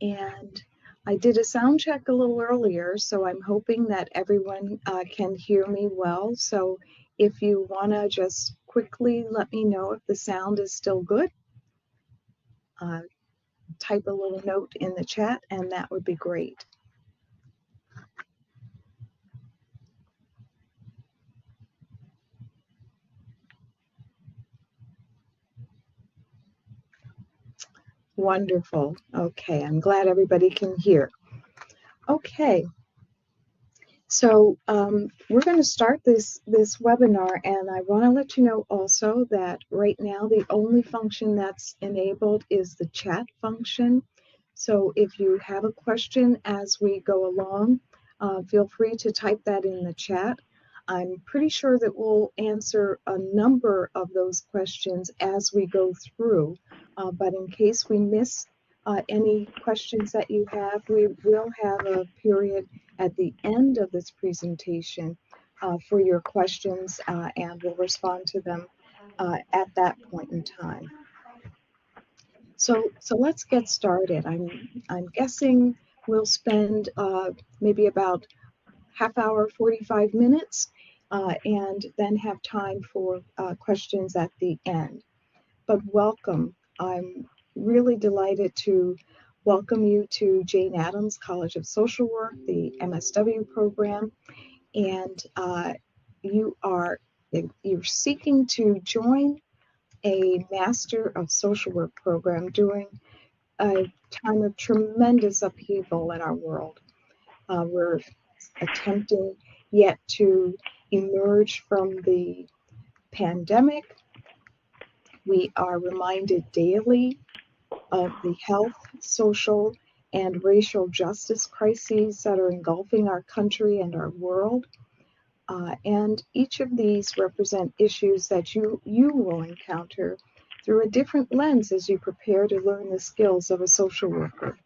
And I did a sound check a little earlier, so I'm hoping that everyone can hear me well. So if you want to just quickly let me know if the sound is still good, uh, type a little note in the chat, and that would be great. Wonderful. Okay, I'm glad everybody can hear. Okay, so we're going to start this webinar, and I want to let you know also that right now the only function that's enabled is the chat function. So if you have a question as we go along, feel free to type that in the chat. I'm pretty sure that we'll answer a number of those questions as we go through, but in case we miss any questions that you have, we will have a period at the end of this presentation for your questions, and we'll respond to them at that point in time. So let's get started. I'm guessing we'll spend maybe about half hour, 45 minutes, and then have time for questions at the end. But welcome. I'm really delighted to welcome you to Jane Addams College of Social Work, the MSW program, and you're seeking to join a Master of Social Work program during a time of tremendous upheaval in our world. We're attempting yet to emerge from the pandemic. We are reminded daily of the health, social, and racial justice crises that are engulfing our country and our world. And each of these represent issues that you will encounter through a different lens as you prepare to learn the skills of a social worker.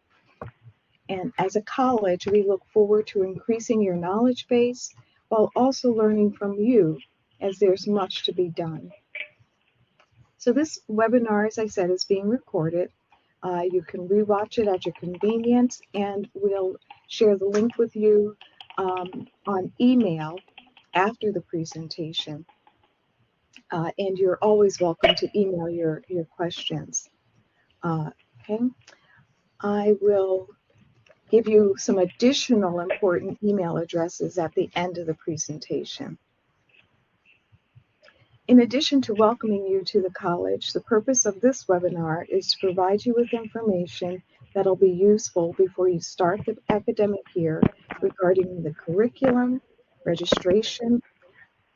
And as a college, we look forward to increasing your knowledge base while also learning from you, as there's much to be done. So this webinar, as I said, is being recorded. You can rewatch it at your convenience, and we'll share the link with you on email after the presentation. And you're always welcome to email your questions. Okay, I will give you some additional important email addresses at the end of the presentation. In addition to welcoming you to the college, the purpose of this webinar is to provide you with information that'll be useful before you start the academic year regarding the curriculum, registration,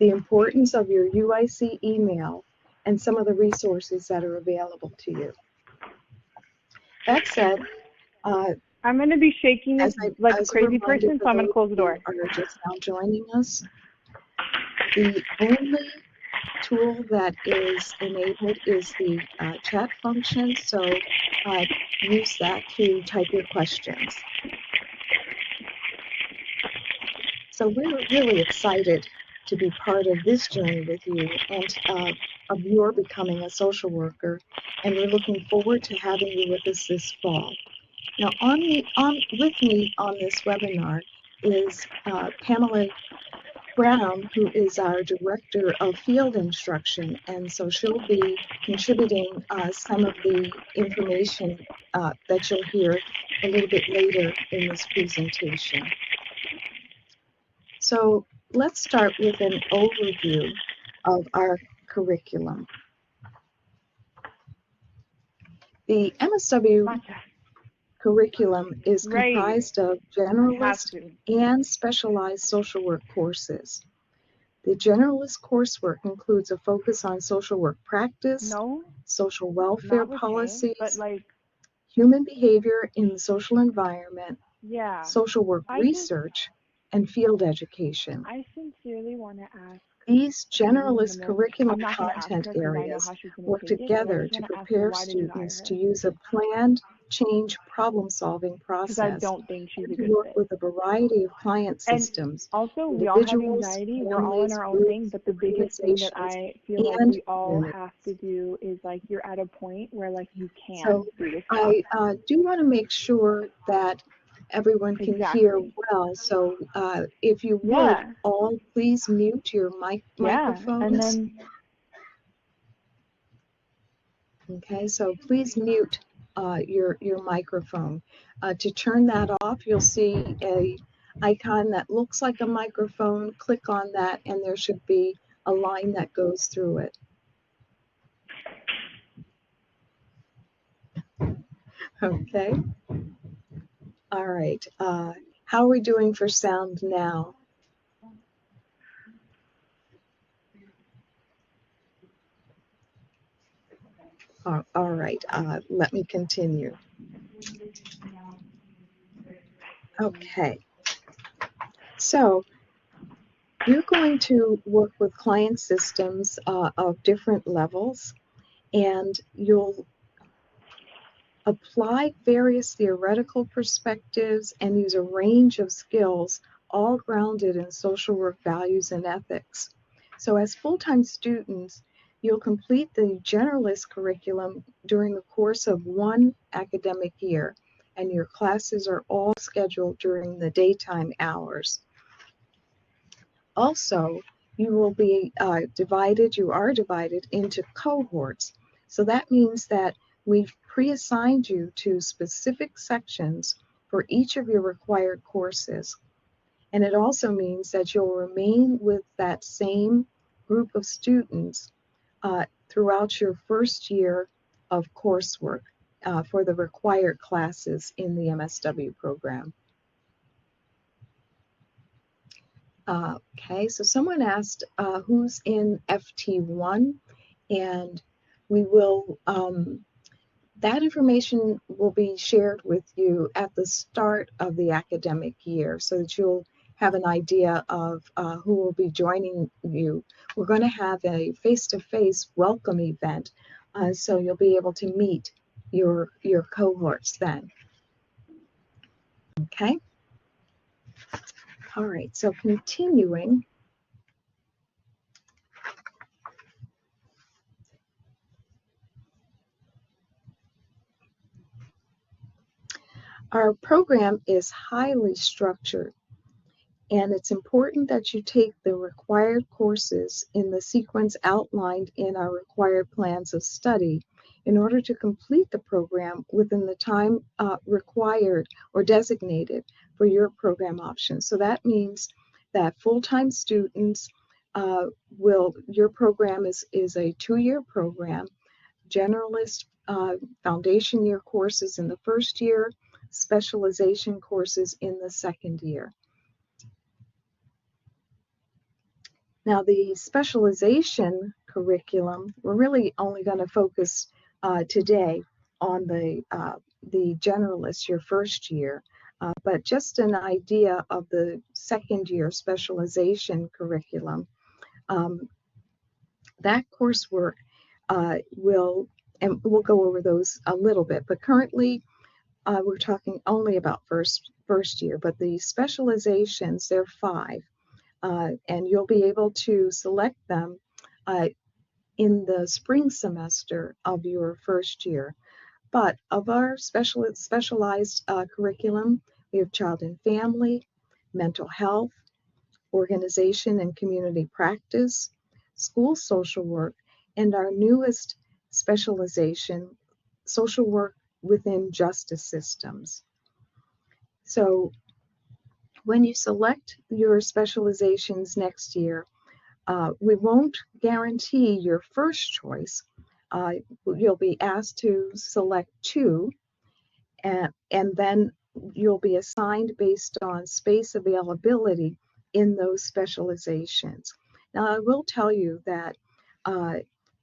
the importance of your UIC email, and some of the resources that are available to you. That said, I'm going to be shaking this like a crazy person, so I'm going to close the door. Are just now joining us. The only tool that is enabled is the chat function, so use that to type your questions. So we're really excited to be part of this journey with you and of your becoming a social worker, and we're looking forward to having you with us this fall. Now, with me on this webinar is Pamela Brown, who is our Director of Field Instruction, and so she'll be contributing some of the information that you'll hear a little bit later in this presentation. So let's start with an overview of our curriculum. The MSW curriculum is comprised of generalist and specialized social work courses. The generalist coursework includes a focus on social work practice, social welfare policies, human behavior in the social environment, social work research, and field education. I sincerely want to ask. These generalist curriculum content areas work together to prepare students to use a planned, change problem-solving because I process. don't think she's a You good work fit. with a variety of client And systems, also, we all have individuals, anxiety. We're all in families, our own thing, groups, but the biggest thing that organizations, I feel like and we all have communities. to do is like you're at a point where like you can't So do this job. I do want to make sure that everyone can hear Exactly. well. So if you would, Yeah. all please mute your Yeah. And microphones. then Okay, so please mute your microphone. To turn that off, you'll see a icon that looks like a microphone. Click on that, and there should be a line that goes through it. Okay. All right. How are we doing for sound now? All right. Let me continue. Okay. So you're going to work with client systems of different levels, and you'll apply various theoretical perspectives and use a range of skills, all grounded in social work values and ethics. So as full-time students, you'll complete the generalist curriculum during the course of one academic year, and your classes are all scheduled during the daytime hours. Also, you are divided into cohorts. So that means that we've pre-assigned you to specific sections for each of your required courses. And it also means that you'll remain with that same group of students throughout your first year of coursework for the required classes in the MSW program. Okay, so someone asked who's in FT1, and we will, that information will be shared with you at the start of the academic year so that you'll have an idea of who will be joining you. We're going to have a face-to-face welcome event, so you'll be able to meet your cohorts then. Okay? All right, so continuing. Our program is highly structured, and it's important that you take the required courses in the sequence outlined in our required plans of study in order to complete the program within the time required or designated for your program options. So that means that full-time students your program is a 2-year program, generalist foundation year courses in the first year, specialization courses in the second year. Now, the specialization curriculum, we're really only going to focus today on the generalist, your first year, but just an idea of the second year specialization curriculum. That coursework and we'll go over those a little bit, but currently we're talking only about first year, but the specializations, there are 5, and you'll be able to select them in the spring semester of your first year. But of our specialized curriculum, we have child and family, mental health, organization and community practice, school social work, and our newest specialization, social work within justice systems. So when you select your specializations next year, we won't guarantee your first choice. You'll be asked to select 2, and then you'll be assigned based on space availability in those specializations. Now, I will tell you that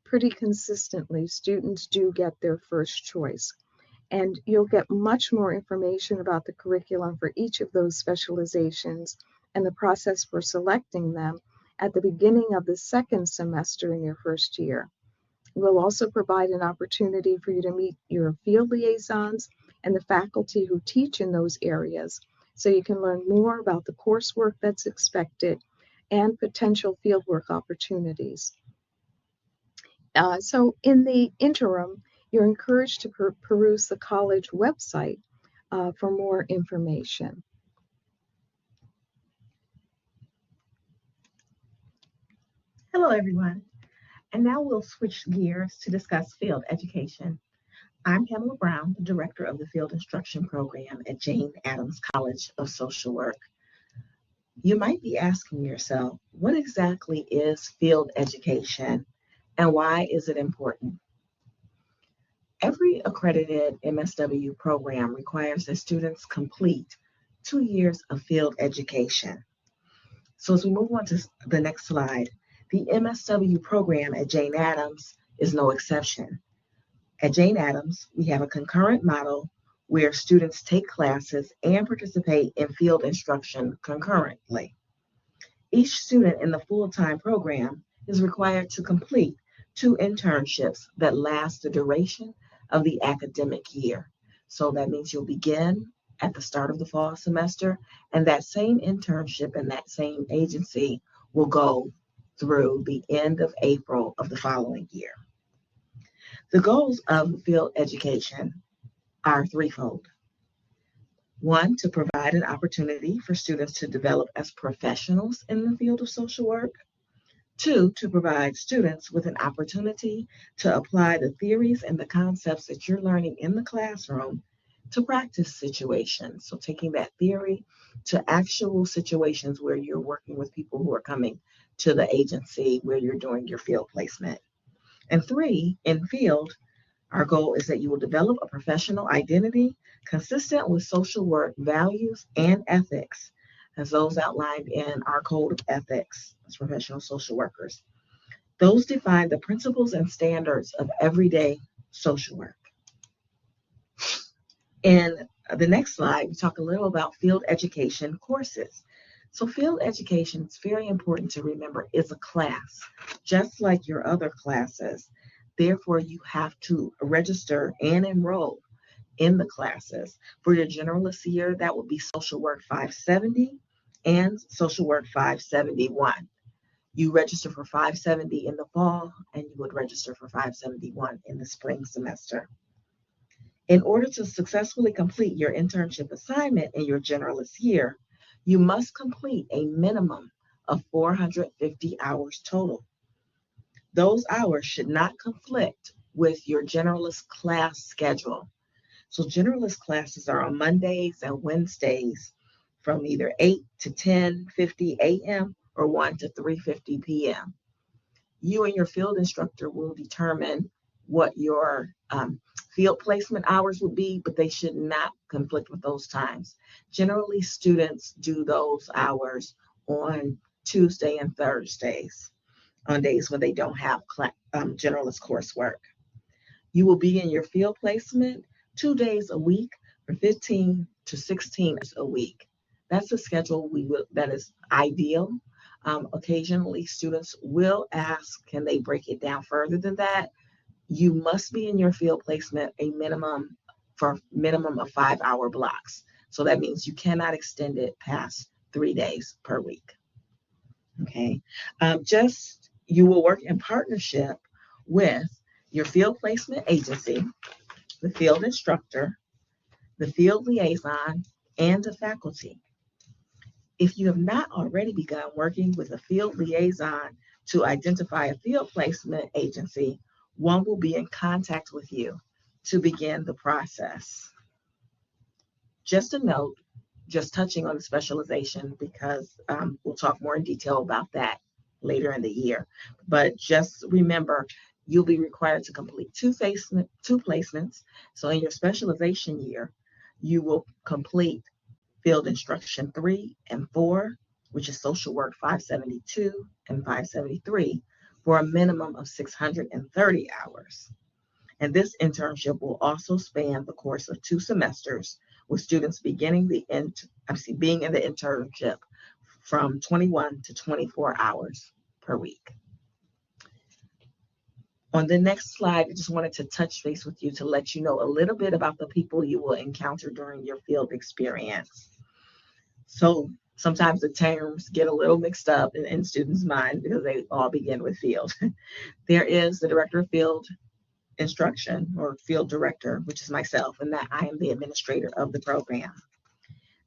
pretty consistently, students do get their first choice. And you'll get much more information about the curriculum for each of those specializations and the process for selecting them at the beginning of the second semester in your first year. We'll also provide an opportunity for you to meet your field liaisons and the faculty who teach in those areas, so you can learn more about the coursework that's expected and potential fieldwork opportunities. So in the interim, you're encouraged to peruse the college website for more information. Hello, everyone. And now we'll switch gears to discuss field education. I'm Pamela Brown, the director of the Field Instruction Program at Jane Addams College of Social Work. You might be asking yourself, what exactly is field education and why is it important? Every accredited MSW program requires that students complete 2 years of field education. So as we move on to the next slide, the MSW program at Jane Addams is no exception. At Jane Addams, we have a concurrent model where students take classes and participate in field instruction concurrently. Each student in the full-time program is required to complete 2 internships that last the duration of the academic year. So that means you'll begin at the start of the fall semester, and that same internship and that same agency will go through the end of April of the following year. The goals of field education are threefold. 1, to provide an opportunity for students to develop as professionals in the field of social work. 2, to provide students with an opportunity to apply the theories and the concepts that you're learning in the classroom to practice situations. So taking that theory to actual situations where you're working with people who are coming to the agency where you're doing your field placement. And 3, in field, our goal is that you will develop a professional identity consistent with social work values and ethics, as those outlined in our code of ethics as professional social workers. Those define the principles and standards of everyday social work. In the next slide, we talk a little about field education courses. So field education, it's very important to remember, is a class, just like your other classes. Therefore, you have to register and enroll in the classes. For your generalist year, that would be Social Work 570 and Social Work 571. You register for 570 in the fall, and you would register for 571 in the spring semester. In order to successfully complete your internship assignment in your generalist year, you must complete a minimum of 450 hours total. Those hours should not conflict with your generalist class schedule. So generalist classes are on Mondays and Wednesdays from either 8 to 10:50 a.m. or 1 to 3:50 p.m. You and your field instructor will determine what your field placement hours would be, but they should not conflict with those times. Generally, students do those hours on Tuesday and Thursdays, on days when they don't have generalist coursework. You will be in your field placement 2 days a week for 15 to 16 hours a week. That's a schedule that is ideal. Occasionally, students will ask, can they break it down further than that? You must be in your field placement a minimum of 5-hour blocks. So that means you cannot extend it past 3 days per week. Okay. You will work in partnership with your field placement agency, the field instructor, the field liaison, and the faculty. If you have not already begun working with a field liaison to identify a field placement agency, one will be in contact with you to begin the process. Just a note, just touching on the specialization, because we'll talk more in detail about that later in the year. But just remember, you'll be required to complete 2 placements. So in your specialization year, you will complete Field Instruction 3 and 4, which is Social Work 572 and 573, for a minimum of 630 hours. And this internship will also span the course of 2 semesters, with students being in the internship from 21 to 24 hours per week. On the next slide, I just wanted to touch base with you to let you know a little bit about the people you will encounter during your field experience. So sometimes the terms get a little mixed up in students' minds because they all begin with field. There is the director of field instruction or field director, which is myself, and that I am the administrator of the program.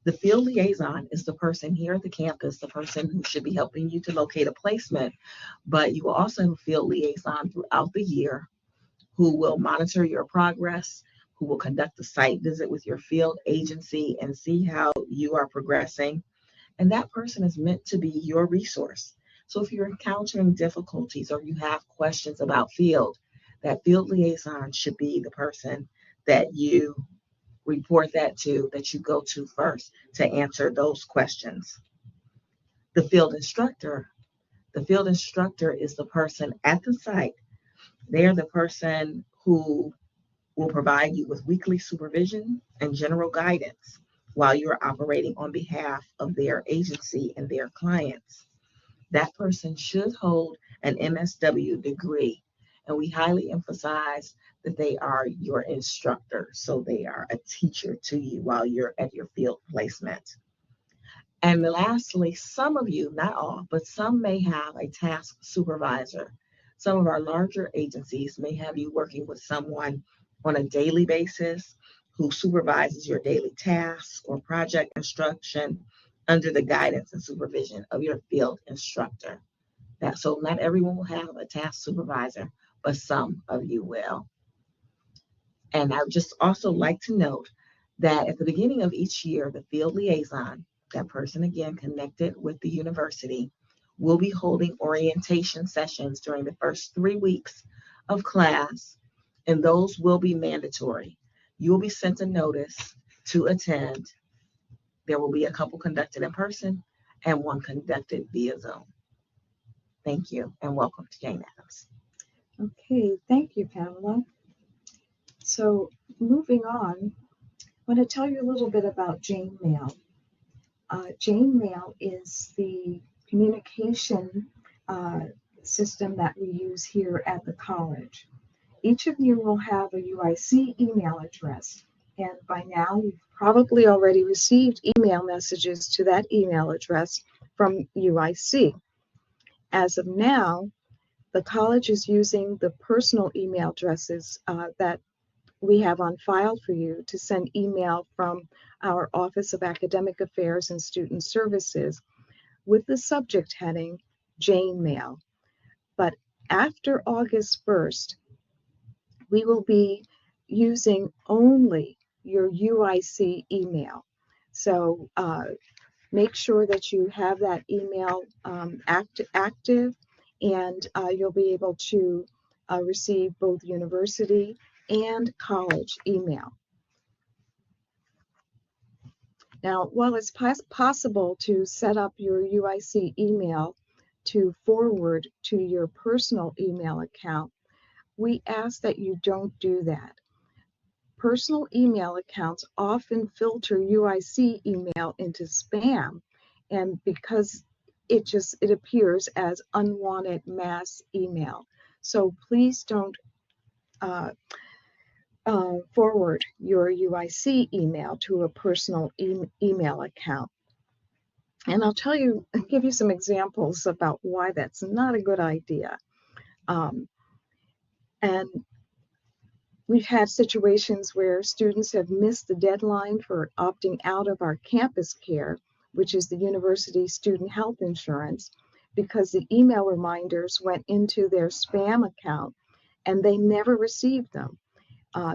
The field liaison is the person here at the campus, the person who should be helping you to locate a placement, but you will also have a field liaison throughout the year who will monitor your progress, who will conduct a site visit with your field agency and see how you are progressing. And that person is meant to be your resource. So if you're encountering difficulties or you have questions about field, that field liaison should be the person that you report that you go to first to answer those questions. The field instructor is the person at the site. They're the person who will provide you with weekly supervision and general guidance while you're operating on behalf of their agency and their clients. That person should hold an MSW degree, and we highly emphasize that they are your instructor, so they are a teacher to you while you're at your field placement. And lastly, some of you, not all, but some may have a task supervisor. Some of our larger agencies may have you working with someone on a daily basis who supervises your daily tasks or project instruction under the guidance and supervision of your field instructor. So not everyone will have a task supervisor, but some of you will. And I would just also like to note that at the beginning of each year, the field liaison, that person again connected with the university, will be holding orientation sessions during the first 3 weeks of class, and those will be mandatory. You will be sent a notice to attend. There will be a couple conducted in person and one conducted via Zoom. Thank you, and welcome to Jane Addams. Okay, thank you, Pamela. So moving on, I want to tell you a little bit about Jane Mail. Jane Mail is the communication system that we use here at the college. Each of you will have a UIC email address, and by now you've probably already received email messages to that email address from UIC. As of now, the college is using the personal email addresses that we have on file for you to send email from our Office of Academic Affairs and Student Services with the subject heading Jane Mail. But after August 1st, we will be using only your UIC email. So make sure that you have that email active, and you'll be able to receive both university and college email. Now, while it's possible to set up your UIC email to forward to your personal email account, we ask that you don't do that. Personal email accounts often filter UIC email into spam, and because it appears as unwanted mass email. So please don't forward your UIC email to a personal email account. And I'll give you some examples about why that's not a good idea. And we've had situations where students have missed the deadline for opting out of our campus care, which is the university student health insurance, because the email reminders went into their spam account and they never received them.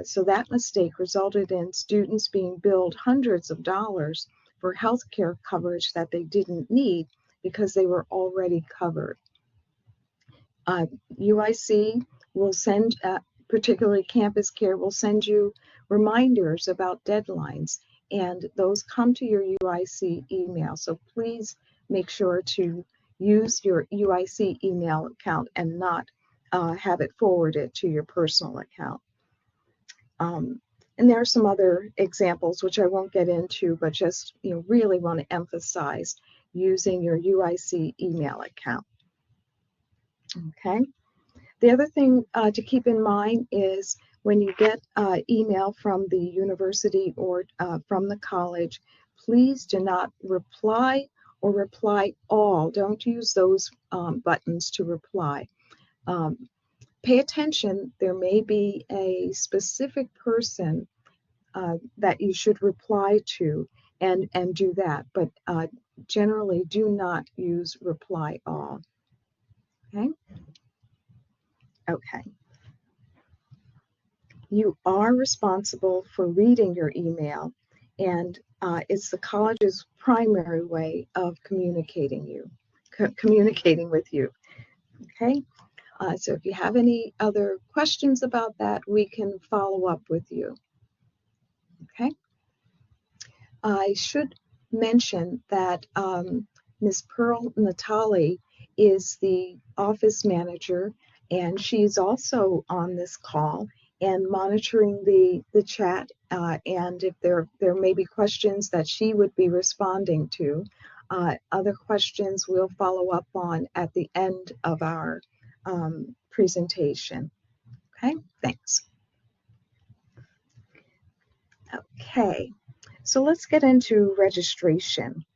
So that mistake resulted in students being billed hundreds of dollars for health care coverage that they didn't need because they were already covered. UIC will send, particularly Campus Care, will send you reminders about deadlines, and those come to your UIC email. So please make sure to use your UIC email account and not have it forwarded to your personal account. And there are some other examples which I won't get into, but just really want to emphasize using your UIC email account. Okay. The other thing to keep in mind is when you get email from the university or from the college, please do not reply or reply all. Don't use those buttons to reply. Pay attention. There may be a specific person that you should reply to and do that, but generally do not use reply all. Okay? Okay. You are responsible for reading your email, and it's the college's primary way of communicating with you. Okay, so if you have any other questions about that, we can follow up with you. Okay, I should mention that Ms. Pearl Natali is the office manager, and she's also on this call and monitoring the chat. And if there may be questions that she would be responding to, other questions we'll follow up on at the end of our presentation. Okay, thanks. Okay, so let's get into registration.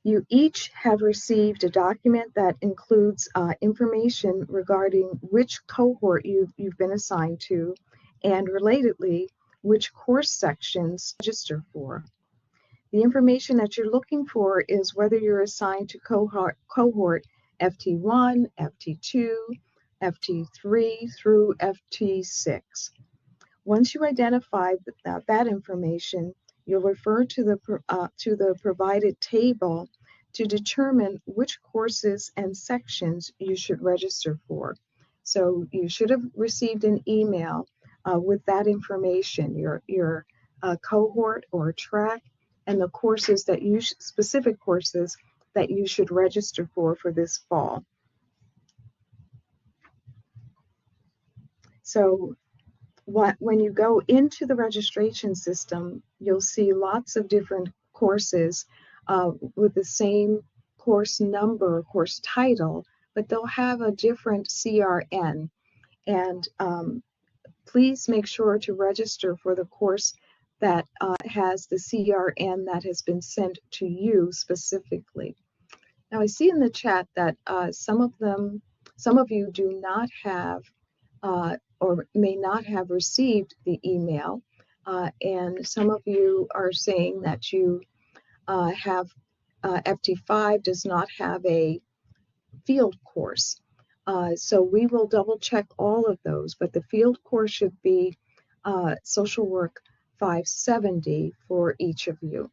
You each have received a document that includes information regarding which cohort you've been assigned to, and relatedly, which course sections to register for. The information that you're looking for is whether you're assigned to cohort FT1, FT2, FT3 through FT6. Once you identify that information, you'll refer to the provided table to determine which courses and sections you should register for. So you should have received an email with that information, your cohort or track, and the courses that specific courses that you should register for this fall. So when you go into the registration system, you'll see lots of different courses with the same course number, course title, but they'll have a different CRN. And please make sure to register for the course that has the CRN that has been sent to you specifically. Now I see in the chat that some of you do not have or may not have received the email, and some of you are saying that you have FT5 does not have a field course. So we will double check all of those, but the field course should be Social Work 570 for each of you.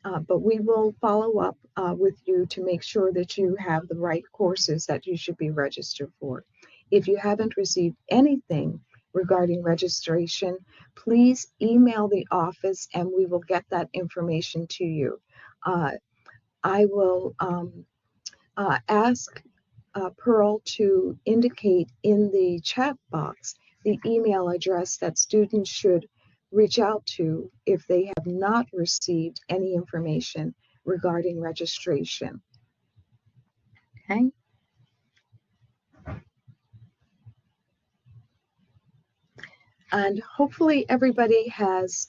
But we will follow up with you to make sure that you have the right courses that you should be registered for. If you haven't received anything regarding registration, please email the office and we will get that information to you. I will ask Pearl to indicate in the chat box the email address that students should reach out to if they have not received any information regarding registration. Okay. And hopefully everybody has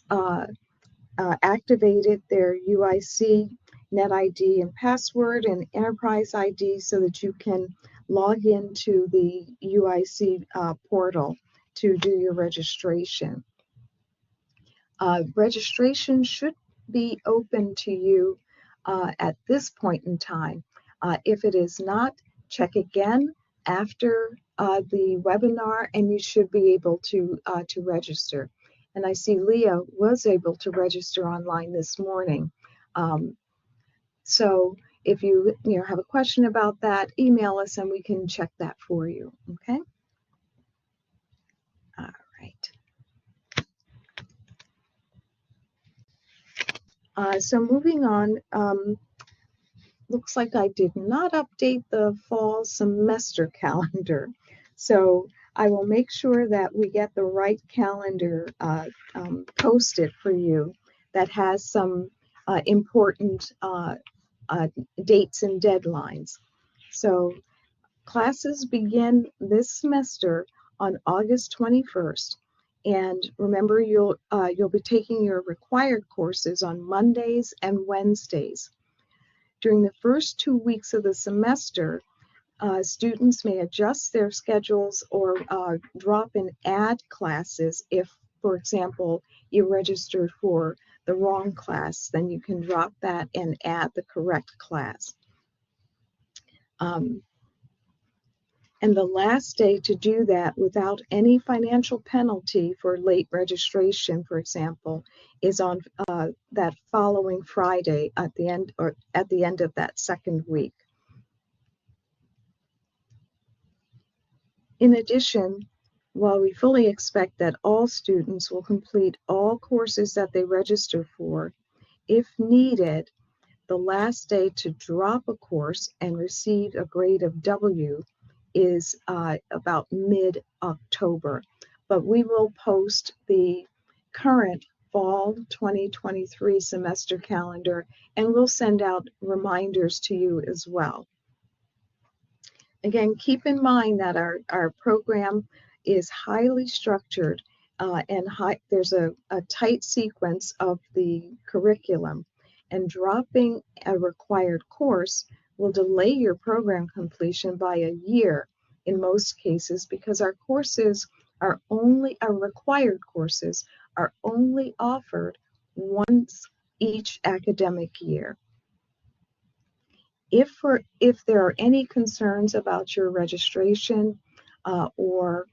activated their UIC NetID and password and enterprise ID so that you can log into the UIC portal to do your registration. Registration should be open to you at this point in time. If it is not, check again after the webinar and you should be able to register. And I see Leah was able to register online this morning. So if you have a question about that, email us and we can check that for you, okay? All right. So moving on, looks like I did not update the fall semester calendar. So I will make sure that we get the right calendar posted for you that has some important dates and deadlines. So Classes begin this semester on August 21st. And remember, you'll be taking your required courses on Mondays and Wednesdays. During the first 2 weeks of the semester, students may adjust their schedules or drop and add classes. If, for example, you registered for the wrong class, then you can drop that and add the correct class. And the last day to do that without any financial penalty for late registration, for example, is on that following Friday at the end of that second week. In addition, while we fully expect that all students will complete all courses that they register for, if needed, the last day to drop a course and receive a grade of W is about mid-October. But we will post the current fall 2023 semester calendar, and we'll send out reminders to you as well. Again, keep in mind that our program is highly structured and there's a tight sequence of the curriculum, and dropping a required course will delay your program completion by a year in most cases, because our required courses are only offered once each academic year. If there are any concerns about your registration or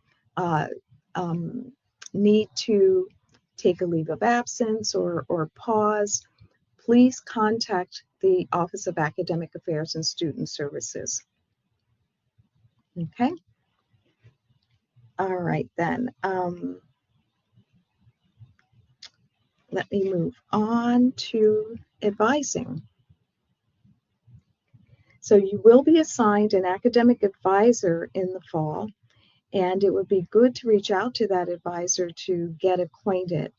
need to take a leave of absence or pause, please contact the Office of Academic Affairs and Student Services. Okay? All right then. Let me move on to advising. So you will be assigned an academic advisor in the fall, and it would be good to reach out to that advisor to get acquainted.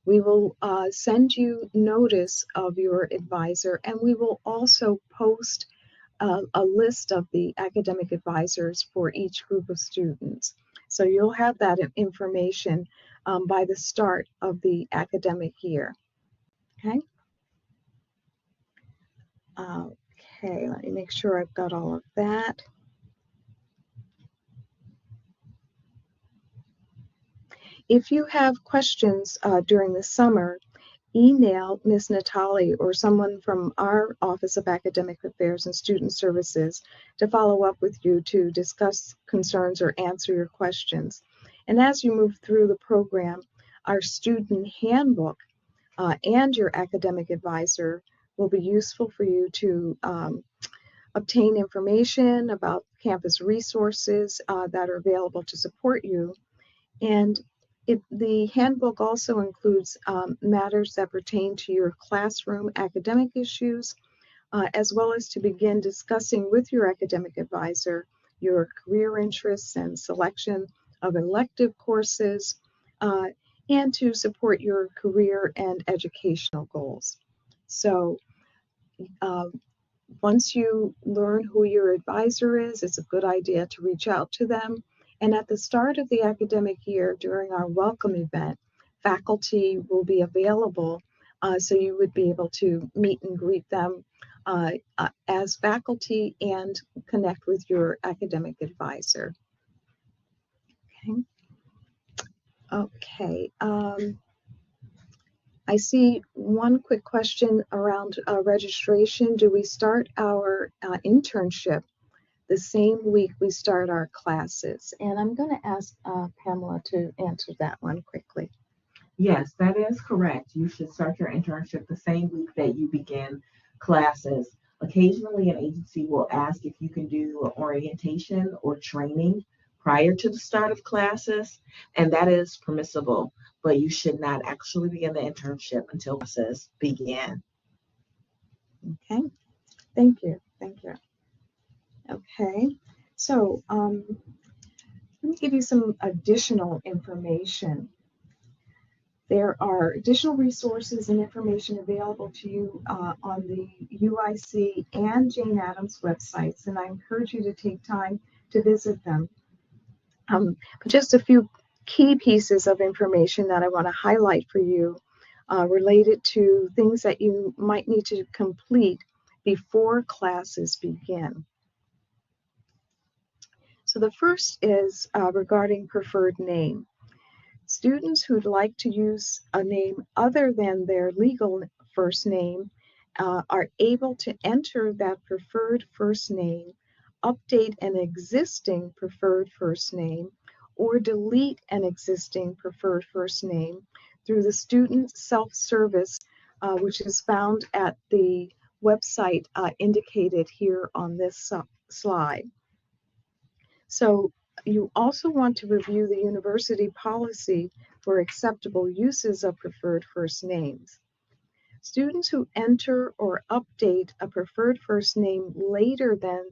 We will send you notice of your advisor, and we will also post a list of the academic advisors for each group of students. So you'll have that information by the start of the academic year. Okay? Okay, let me make sure I've got all of that. If you have questions during the summer, email Ms. Natali or someone from our Office of Academic Affairs and Student Services to follow up with you to discuss concerns or answer your questions. And as you move through the program, our student handbook and your academic advisor will be useful for you to obtain information about campus resources that are available to support you. And the handbook also includes matters that pertain to your classroom academic issues, as well as to begin discussing with your academic advisor your career interests and selection of elective courses, and to support your career and educational goals. So once you learn who your advisor is, it's a good idea to reach out to them. And at the start of the academic year, during our welcome event, faculty will be available, so you would be able to meet and greet them as faculty and connect with your academic advisor. Okay. I see one quick question around registration. Do we start our internship the same week we start our classes? And I'm going to ask Pamela to answer that one quickly. Yes, that is correct. You should start your internship the same week that you begin classes. Occasionally, an agency will ask if you can do an orientation or training prior to the start of classes, and that is permissible, but you should not actually begin the internship until classes begin. Okay, thank you. Okay, so let me give you some additional information. There are additional resources and information available to you on the UIC and Jane Addams websites, and I encourage you to take time to visit them. But just a few key pieces of information that I want to highlight for you related to things that you might need to complete before classes begin. So the first is regarding preferred name. Students who'd like to use a name other than their legal first name are able to enter that preferred first name, update an existing preferred first name, or delete an existing preferred first name through the student self-service, which is found at the website indicated here on this slide. So you also want to review the university policy for acceptable uses of preferred first names. Students who enter or update a preferred first name later than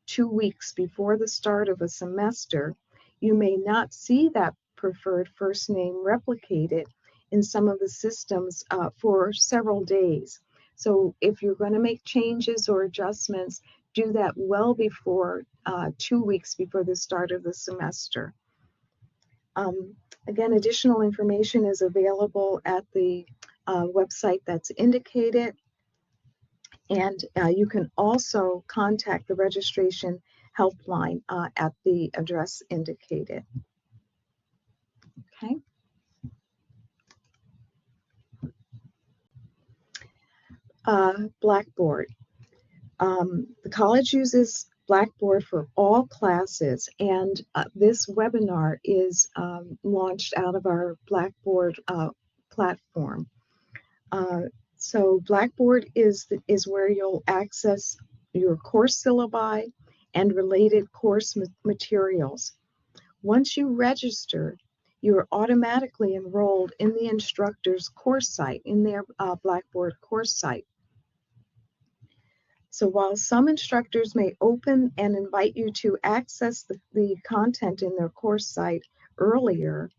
2 weeks before the start of a semester, you may not see that preferred first name replicated in some of the systems for several days. So if you're going to make changes or adjustments, do that well before 2 weeks before the start of the semester. Again, additional information is available at the website that's indicated, and you can also contact the registration helpline at the address indicated. Okay. Blackboard. The college uses Blackboard for all classes, and this webinar is launched out of our Blackboard platform. So Blackboard is where you'll access your course syllabi and related course materials. Once you register, you are automatically enrolled in the instructor's course site, in their Blackboard course site. So while some instructors may open and invite you to access the content in their course site earlier,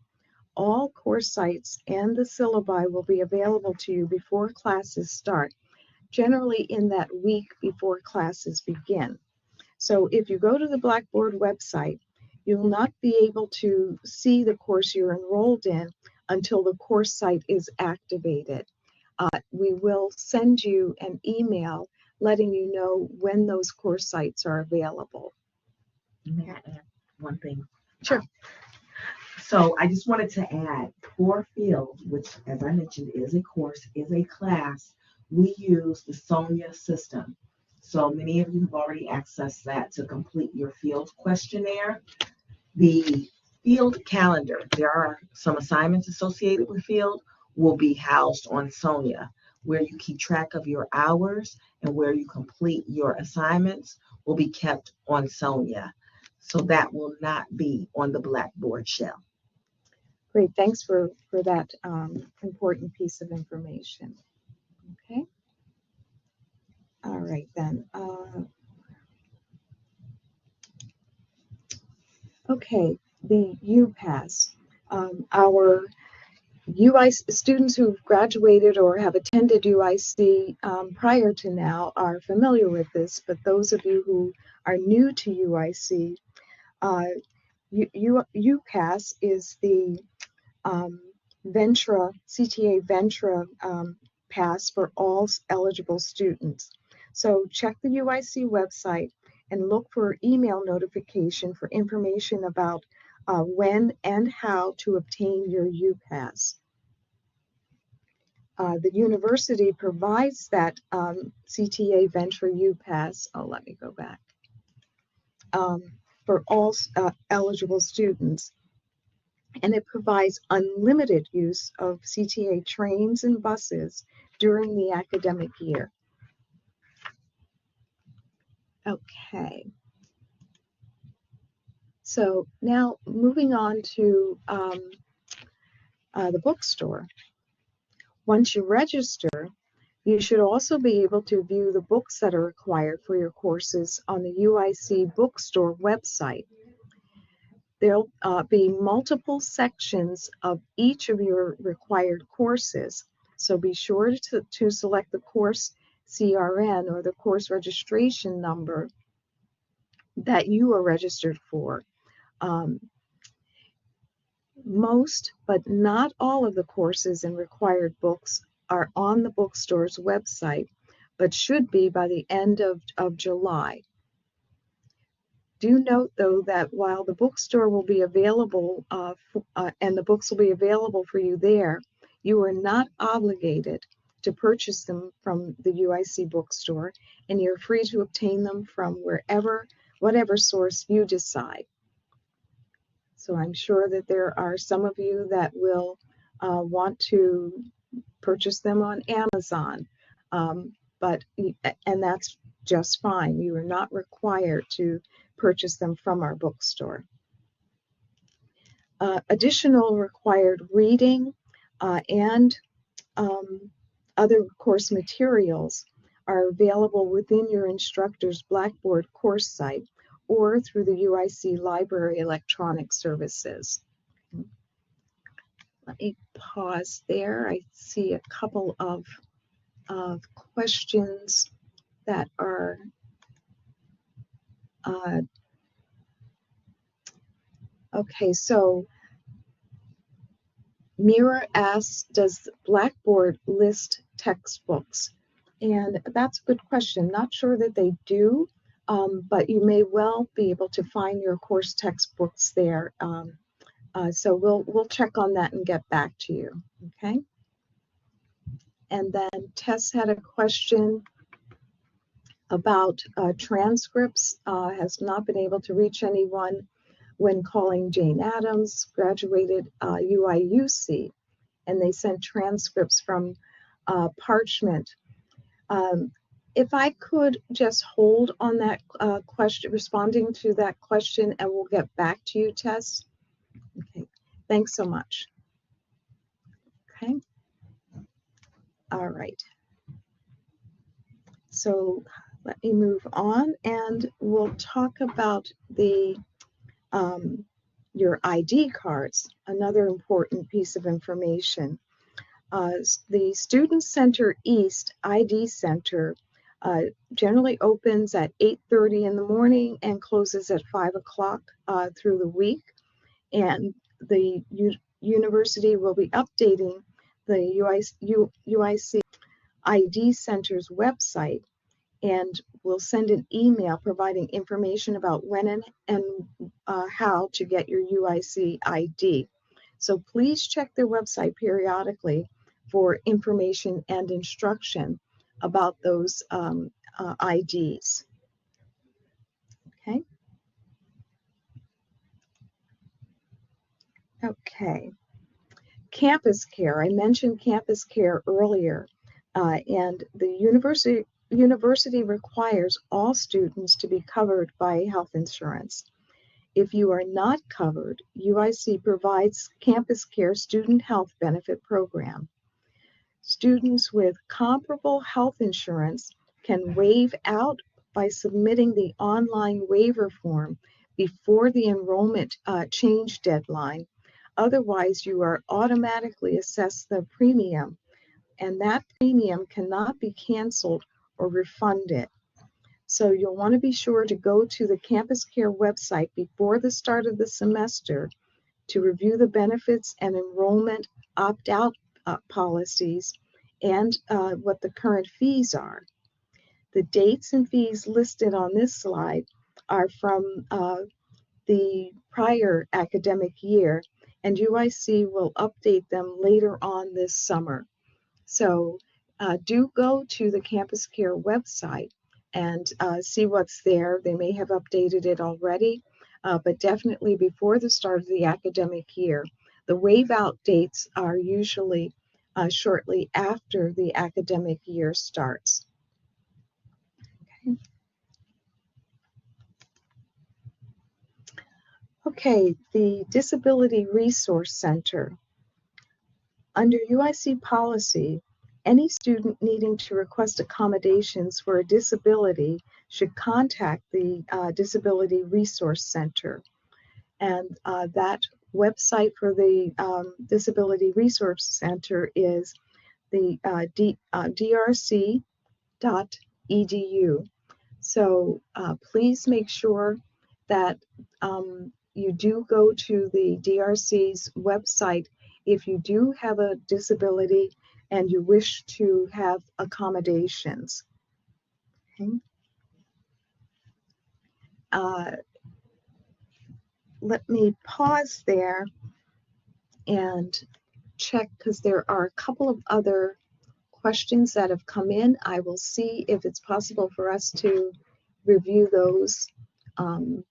all course sites and the syllabi will be available to you before classes start, generally in that week before classes begin. So if you go to the Blackboard website, you'll not be able to see the course you're enrolled in until the course site is activated. We will send you an email letting you know when those course sites are available. May I add one thing? Sure. So I just wanted to add for Field, which, as I mentioned, is a course, is a class, we use the Sonia system. So many of you have already accessed that to complete your Field questionnaire. The Field calendar, there are some assignments associated with Field, will be housed on Sonia, where you keep track of your hours and where you complete your assignments will be kept on Sonia. So that will not be on the Blackboard shell. Great, thanks for that important piece of information. Okay. All right then. Okay, the UPass. Our UIC students who've graduated or have attended UIC prior to now are familiar with this, but those of you who are new to UIC, UPass is the CTA Ventra pass for all eligible students. So check the UIC website and look for email notification for information about when and how to obtain your UPass. The university provides that CTA Ventra UPass, let me go back, for all eligible students. And it provides unlimited use of CTA trains and buses during the academic year. Okay. So now moving on to the bookstore. Once you register, you should also be able to view the books that are required for your courses on the UIC bookstore website. There'll be multiple sections of each of your required courses, so be sure to select the course CRN or the course registration number that you are registered for. Most, but not all of the courses and required books are on the bookstore's website, but should be by the end of July. Do note, though, that while the bookstore will be available and the books will be available for you there, you are not obligated to purchase them from the UIC bookstore, and you're free to obtain them from whatever source you decide. So I'm sure that there are some of you that will want to purchase them on Amazon, and that's just fine. You are not required to purchase them from our bookstore. Additional required reading and other course materials are available within your instructor's Blackboard course site or through the UIC Library Electronic Services. Let me pause there. I see a couple of questions that are okay. So Mira asks, does Blackboard list textbooks? And that's a good question. Not sure that they do, but you may well be able to find your course textbooks there. So we'll check on that and get back to you, okay? And then Tess had a question about transcripts, has not been able to reach anyone when calling Jane Addams, graduated UIUC, and they sent transcripts from Parchment. If I could just hold on that question, responding to that question, and we'll get back to you, Tess. Okay, thanks so much. Okay, all right. So let me move on, and we'll talk about the your ID cards, another important piece of information. The Student Center East ID Center generally opens at 8:30 in the morning and closes at 5 o'clock through the week. And the university will be updating the UIC ID Center's website, and we'll send an email providing information about when and how to get your UIC ID. So please check their website periodically for information and instruction about those IDs. Okay. Okay. Campus care. I mentioned campus care earlier, and the university requires all students to be covered by health insurance. If you are not covered, UIC provides Campus Care Student Health Benefit Program. Students with comparable health insurance can waive out by submitting the online waiver form before the enrollment change deadline. Otherwise, you are automatically assessed the premium, and that premium cannot be canceled or refunded. So you'll want to be sure to go to the Campus Care website before the start of the semester to review the benefits and enrollment opt-out policies and what the current fees are. The dates and fees listed on this slide are from the prior academic year, and UIC will update them later on this summer. So do go to the Campus Care website and see what's there. They may have updated it already, but definitely before the start of the academic year. The waive out dates are usually shortly after the academic year starts. Okay, the Disability Resource Center. Under UIC policy, any student needing to request accommodations for a disability should contact the Disability Resource Center. And that website for the Disability Resource Center is the drc.edu. So please make sure that you do go to the DRC's website if you do have a disability and you wish to have accommodations. Okay. Let me pause there and check because there are a couple of other questions that have come in. I will see if it's possible for us to review those um,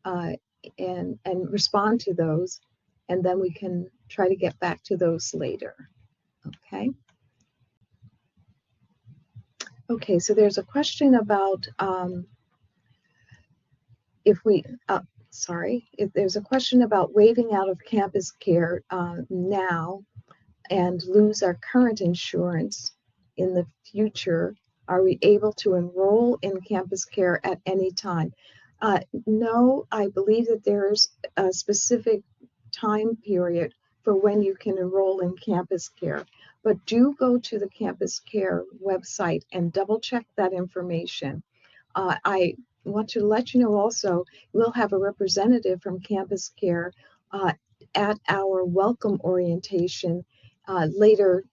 and respond to those, and then we can try to get back to those later. Okay. Okay, so there's a question about if there's a question about waiving out of campus care now and lose our current insurance in the future. Are we able to enroll in campus care at any time? No, I believe that there's a specific time period for when you can enroll in campus care. But do go to the campus care website and double check that information. I want to let you know also, we'll have a representative from campus care at our welcome orientation later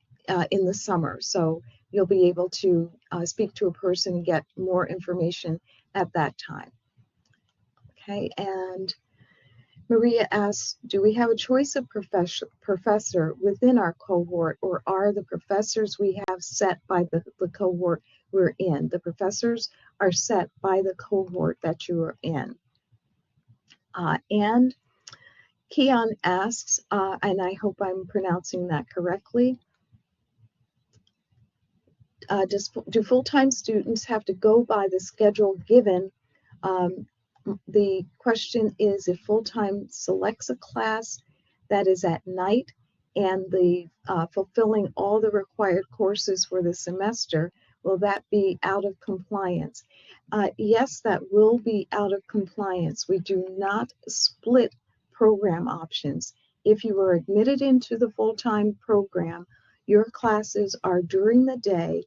in the summer. So you'll be able to speak to a person and get more information at that time. Okay, and Maria asks, do we have a choice of professor within our cohort, or are the professors we have set by the cohort we're in? The professors are set by the cohort that you are in. And Keon asks, and I hope I'm pronouncing that correctly, do full-time students have to go by the schedule given? The question is if full-time selects a class that is at night and the fulfilling all the required courses for the semester, will that be out of compliance? Yes, that will be out of compliance. We do not split program options. If you are admitted into the full-time program, your classes are during the day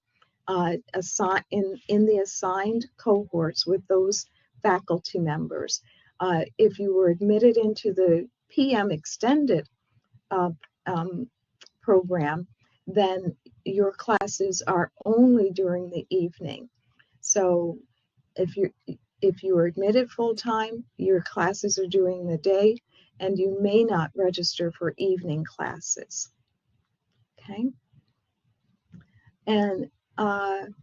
in the assigned cohorts with those faculty members. If you were admitted into the PM extended program, then your classes are only during the evening. So if you are admitted full-time, your classes are during the day, and you may not register for evening classes. Okay. And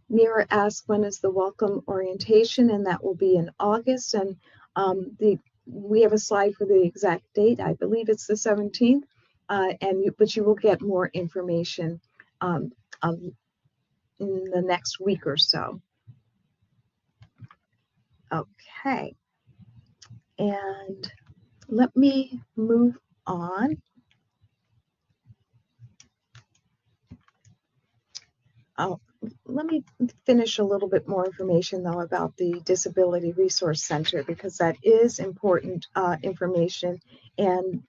Mira asked, when is the welcome orientation? And that will be in August. And we have a slide for the exact date. I believe it's the 17th. But you will get more information in the next week or so. Okay. And let me move on. Let me finish a little bit more information, though, about the Disability Resource Center, because that is important information, and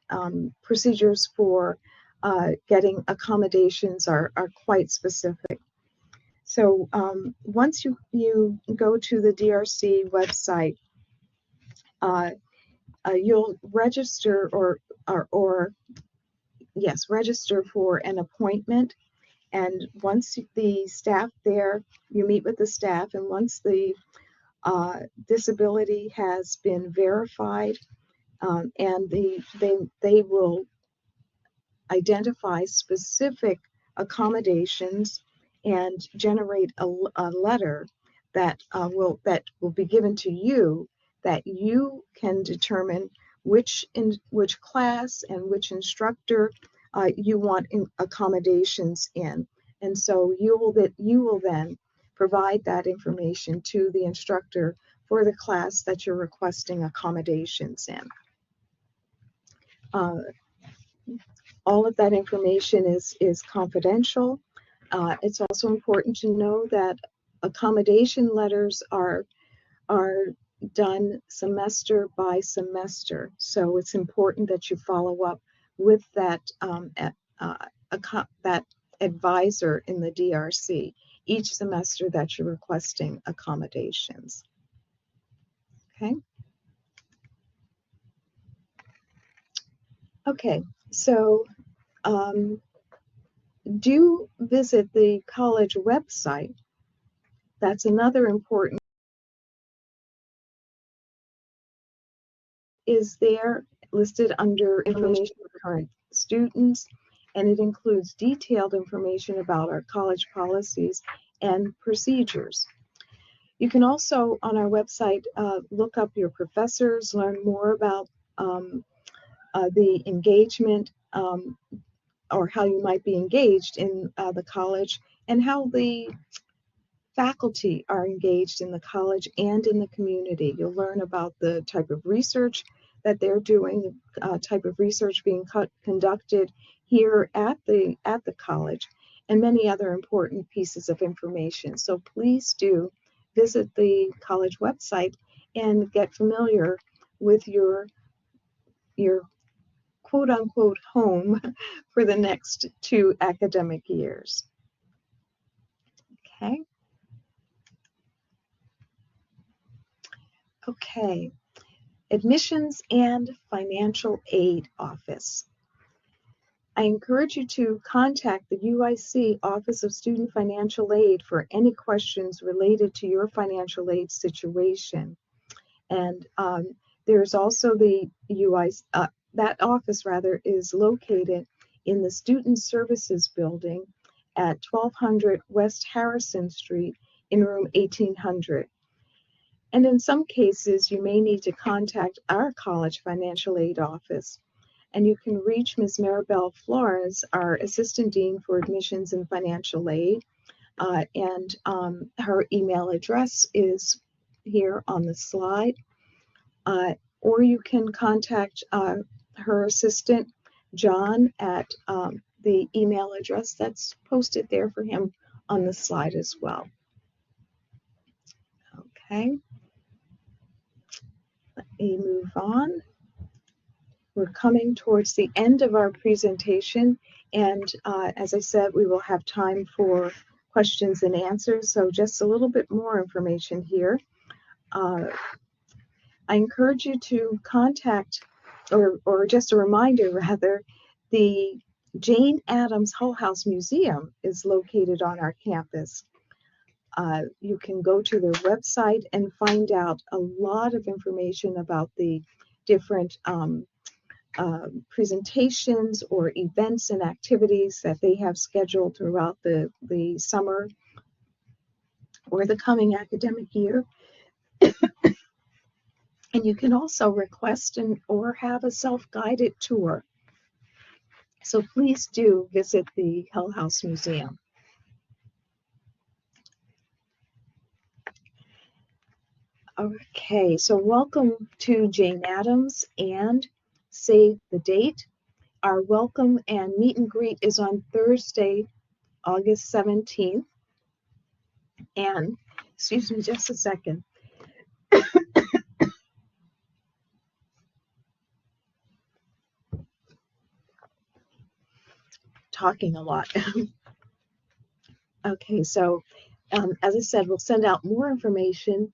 procedures for getting accommodations are quite specific. So once you go to the DRC website, you'll register register for an appointment. And once the staff there, you meet with the staff, and once the disability has been verified, and they will identify specific accommodations and generate a letter that will be given to you, that you can determine which class and which instructor you want accommodations in. And so you will then provide that information to the instructor for the class that you're requesting accommodations in. All of that information is confidential. It's also important to know that accommodation letters are done semester by semester. So it's important that you follow up with that that advisor in the DRC each semester that you're requesting accommodations. Okay. Okay, so do visit the college website. That's another important is there listed under information for current students, and it includes detailed information about our college policies and procedures. You can also, on our website, look up your professors, learn more about the engagement or how you might be engaged in the college and how the faculty are engaged in the college and in the community. You'll learn about the type of research that they're doing, the type of research being conducted here at the college, and many other important pieces of information. So please do visit the college website and get familiar with your quote unquote home for the next 2 academic years. Okay. Okay. Admissions and Financial Aid Office. I encourage you to contact the UIC Office of Student Financial Aid for any questions related to your financial aid situation. And there's also the UIC, that office rather is located in the Student Services Building at 1200 West Harrison Street in room 1800. And in some cases, you may need to contact our college financial aid office. And you can reach Ms. Maribel Flores, our Assistant Dean for Admissions and Financial Aid. And her email address is here on the slide. Or you can contact her assistant, John, at the email address that's posted there for him on the slide as well. Okay. Let me move on. We're coming towards the end of our presentation, and as I said, we will have time for questions and answers, so just a little bit more information here. I encourage you to contact, or just a reminder rather, the Jane Addams Hull House Museum is located on our campus. You can go to their website and find out a lot of information about the different presentations or events and activities that they have scheduled throughout the summer or the coming academic year. And you can also request or have a self-guided tour. So please do visit the Hull House Museum. Okay, so welcome to Jane Addams and Save the Date. Our welcome and meet and greet is on Thursday, August 17th. And, excuse me just a second. Talking a lot. Okay, so as I said, we'll send out more information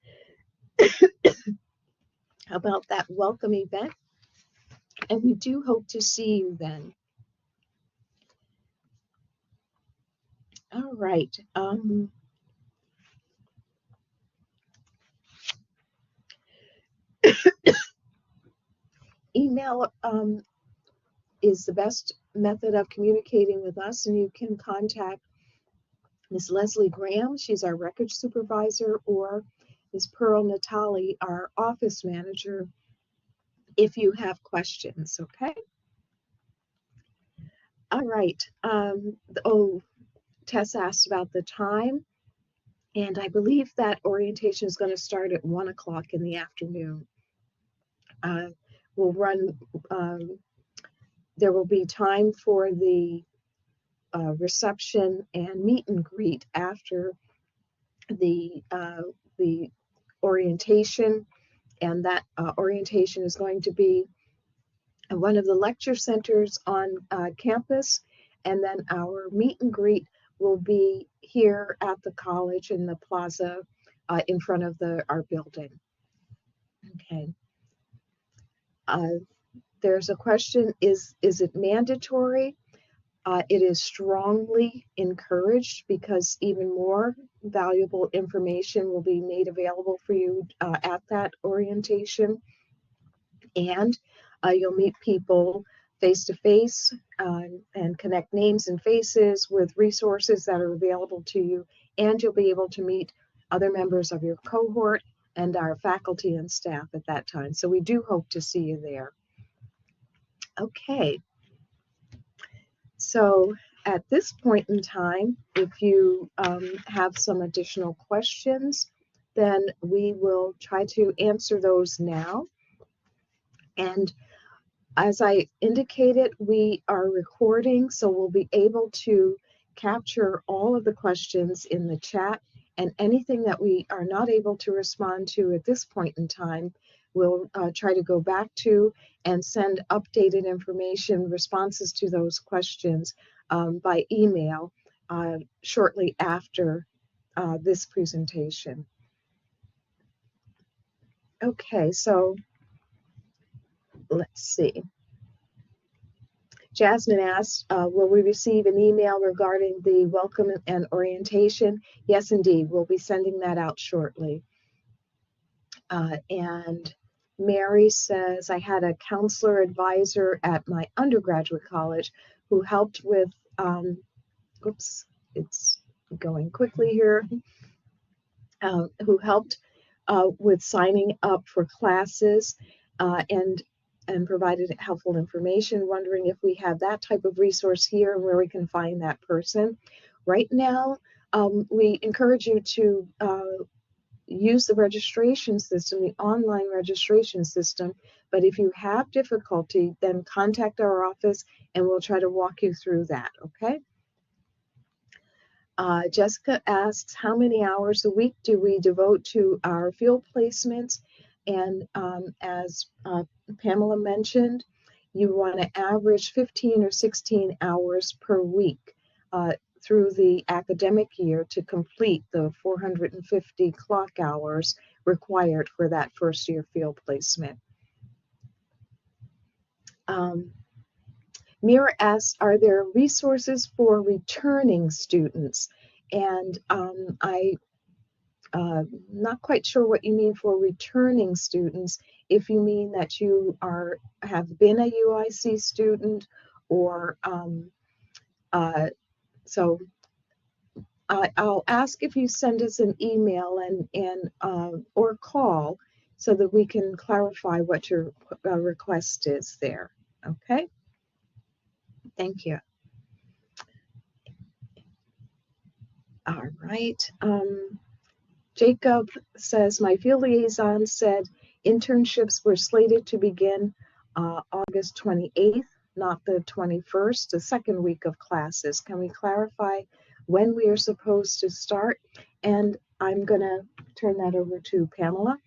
about that welcome event, and we do hope to see you then. All right. Email is the best method of communicating with us, and you can contact Ms. Leslie Graham, she's our records supervisor, or Ms. Pearl Natali, our office manager, if you have questions, okay? All right. Tess asked about the time, and I believe that orientation is going to start at 1 o'clock in the afternoon. We'll run, there will be time for the reception and meet and greet after the orientation, and that orientation is going to be in one of the lecture centers on campus, and then our meet and greet will be here at the college in the plaza in front of our building. Okay. there's a question, is it mandatory? It is strongly encouraged because even more valuable information will be made available for you at that orientation. And you'll meet people face to face and connect names and faces with resources that are available to you. And you'll be able to meet other members of your cohort and our faculty and staff at that time. So we do hope to see you there. Okay. So at this point in time, if you have some additional questions, then we will try to answer those now. And as I indicated, we are recording, so we'll be able to capture all of the questions in the chat, and anything that we are not able to respond to at this point in time, we'll try to go back to and send updated information, responses to those questions by email shortly after this presentation. Okay, so let's see. Jasmine asked, will we receive an email regarding the welcome and orientation? Yes, indeed. We'll be sending that out shortly. And Mary says, I had a counselor advisor at my undergraduate college who helped with, oops, it's going quickly here, who helped with signing up for classes and provided helpful information, wondering if we have that type of resource here and where we can find that person. Right now, we encourage you to use the registration system, the online registration system, but if you have difficulty, then contact our office and we'll try to walk you through that, okay? Jessica asks, how many hours a week do we devote to our field placements? And as Pamela mentioned, you want to average 15 or 16 hours per week through the academic year to complete the 450 clock hours required for that first year field placement. Mira asks, are there resources for returning students? And I'm not quite sure what you mean for returning students, if you mean that you have been a UIC student, or so I'll ask if you send us an email and or call so that we can clarify what your request is there. Okay. Thank you. All right. Jacob says, my field liaison said internships were slated to begin August 28th, not the 21st, the second week of classes. Can we clarify when we are supposed to start? And I'm going to turn that over to Pamela.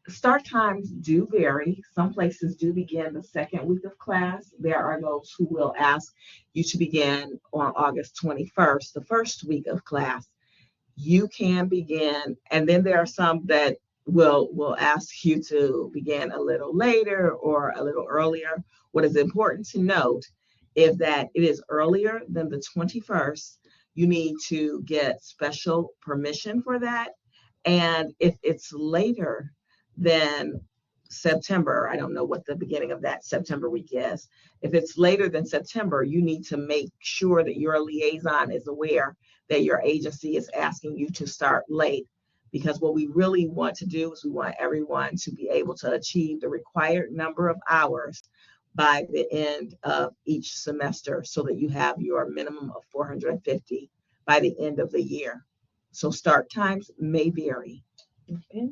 Start times do vary. Some places do begin the second week of class. There are those who will ask you to begin on August 21st, the first week of class. You can begin, and then there are some that will ask you to begin a little later or a little earlier. What is important to note is that it is earlier than the 21st. You need to get special permission for that. And if it's later than September, I don't know what the beginning of that September week is. If it's later than September, you need to make sure that your liaison is aware that your agency is asking you to start late, because what we really want to do is we want everyone to be able to achieve the required number of hours by the end of each semester so that you have your minimum of 450 by the end of the year. So start times may vary. Okay.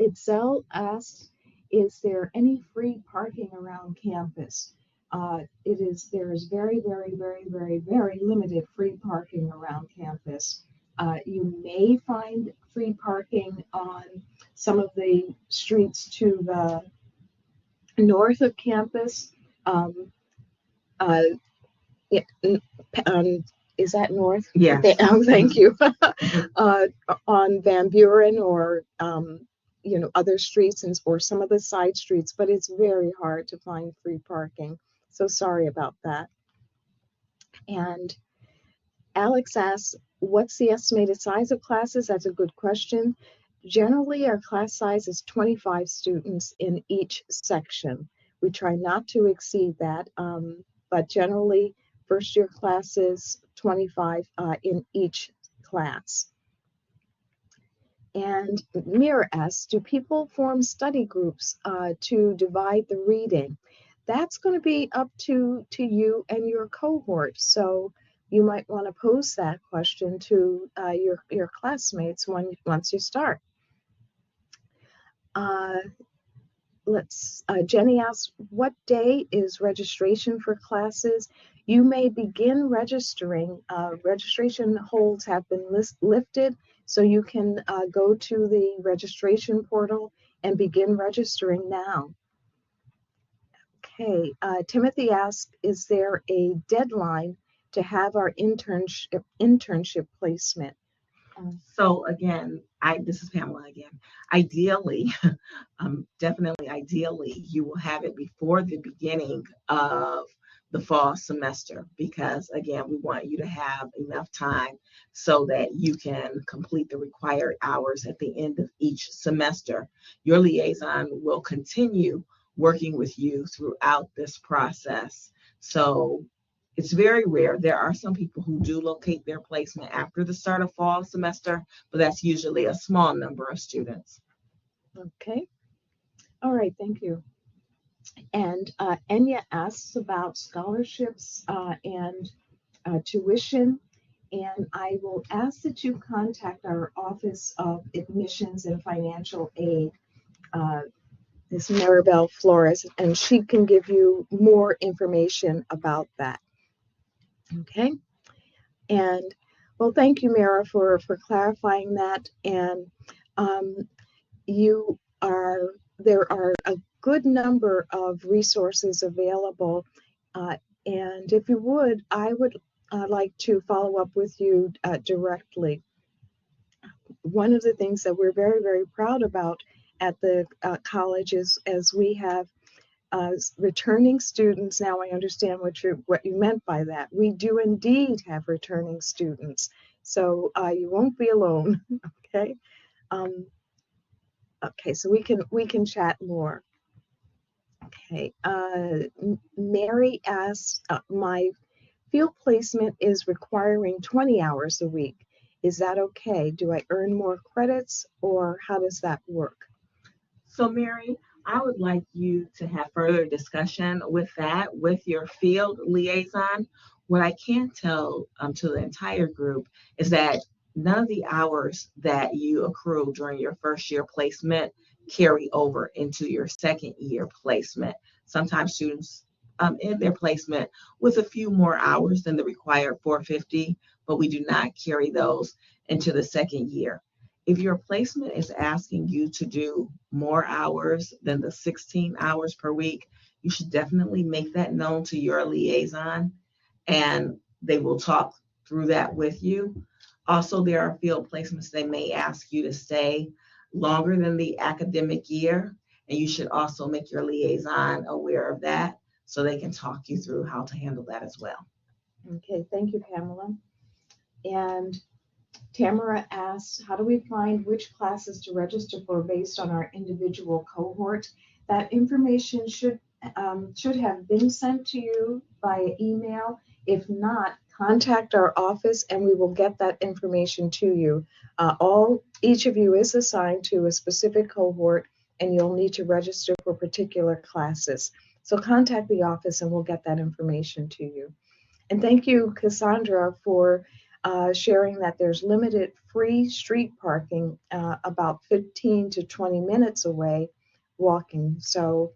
Itzel asks, is there any free parking around campus? There is very, very, very, very, very limited free parking around campus. You may find free parking on some of the streets to the north of campus. Is that north? Yeah. Thank you. On Van Buren or other streets or some of the side streets, but it's very hard to find free parking. So sorry about that. And Alex asks, what's the estimated size of classes? That's a good question. Generally, our class size is 25 students in each section. We try not to exceed that, but generally, first year classes, 25 in each class. And Mira asks, do people form study groups to divide the reading? That's going to be up to you and your cohort. So you might want to pose that question to your classmates once you start. Jenny asks, what day is registration for classes? You may begin registering. Registration holds have been lifted, so you can go to the registration portal and begin registering now. Okay, Timothy asks, is there a deadline to have our internship placement? So again, this is Pamela again. Ideally, definitely ideally, you will have it before the beginning of the fall semester, because again, we want you to have enough time so that you can complete the required hours at the end of each semester. Your liaison will continue working with you throughout this process. So it's very rare. There are some people who do locate their placement after the start of fall semester, but that's usually a small number of students. Okay. All right. Thank you. And Enya asks about scholarships and tuition. And I will ask that you contact our Office of Admissions and Financial Aid, Ms. Maribel Flores, and she can give you more information about that. Okay. And well, thank you, Mara, for clarifying that. And there are a good number of resources available. And if you would, I would like to follow up with you directly. One of the things that we're very, very proud about at the college is as we have returning students. Now I understand what you meant by that. We do indeed have returning students, so you won't be alone. Okay. Okay, so we can chat more. Okay. Mary asks, my field placement is requiring 20 hours a week. Is that okay? Do I earn more credits, or how does that work? So Mary, I would like you to have further discussion with that with your field liaison. What I can tell to the entire group is that none of the hours that you accrue during your first year placement carry over into your second year placement. Sometimes students end their placement with a few more hours than the required 450, but we do not carry those into the second year. If your placement is asking you to do more hours than the 16 hours per week, you should definitely make that known to your liaison, and they will talk through that with you. Also, there are field placements they may ask you to stay longer than the academic year, and you should also make your liaison aware of that so they can talk you through how to handle that as well. Okay, thank you, Pamela. And Tamara asks, how do we find which classes to register for based on our individual cohort? That information should have been sent to you via email. If not, contact our office and we will get that information to you. Each of you is assigned to a specific cohort and you'll need to register for particular classes. So contact the office and we'll get that information to you. And thank you, Cassandra, for sharing that there's limited free street parking about 15 to 20 minutes away walking. So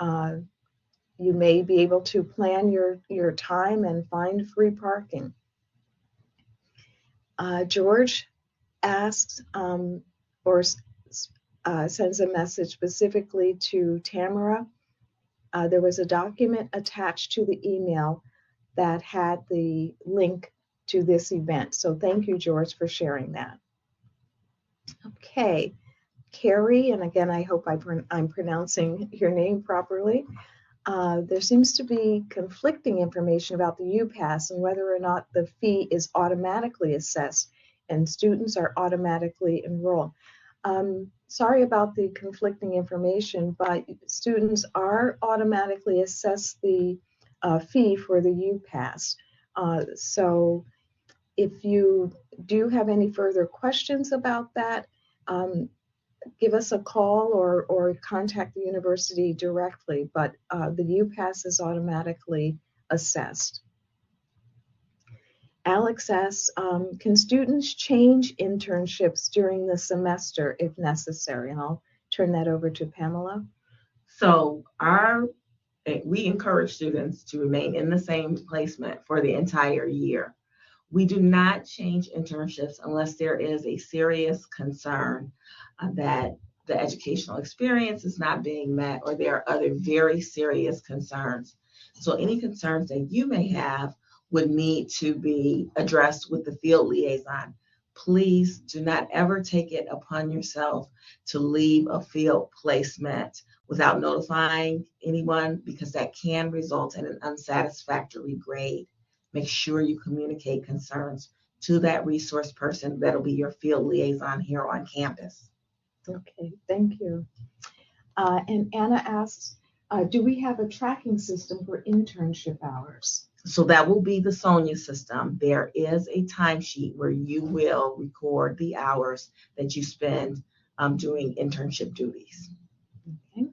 you may be able to plan your time and find free parking. George asks or sends a message specifically to Tamara. There was a document attached to the email that had the link to this event. So thank you, George, for sharing that. Okay, Carrie, and again, I hope I'm pronouncing your name properly. There seems to be conflicting information about the UPass and whether or not the fee is automatically assessed and students are automatically enrolled. Sorry about the conflicting information, but students are automatically assessed the fee for the UPass. So if you do have any further questions about that, give us a call or contact the university directly, but the UPass is automatically assessed. Alex asks, can students change internships during the semester if necessary? And I'll turn that over to Pamela. So we encourage students to remain in the same placement for the entire year. We do not change internships unless there is a serious concern that the educational experience is not being met or there are other very serious concerns. So any concerns that you may have would need to be addressed with the field liaison. Please do not ever take it upon yourself to leave a field placement without notifying anyone, because that can result in an unsatisfactory grade. Make sure you communicate concerns to that resource person that'll be your field liaison here on campus. Okay, thank you. And Anna asks, do we have a tracking system for internship hours? So that will be the Sonia system. There is a timesheet where you will record the hours that you spend doing internship duties. Okay.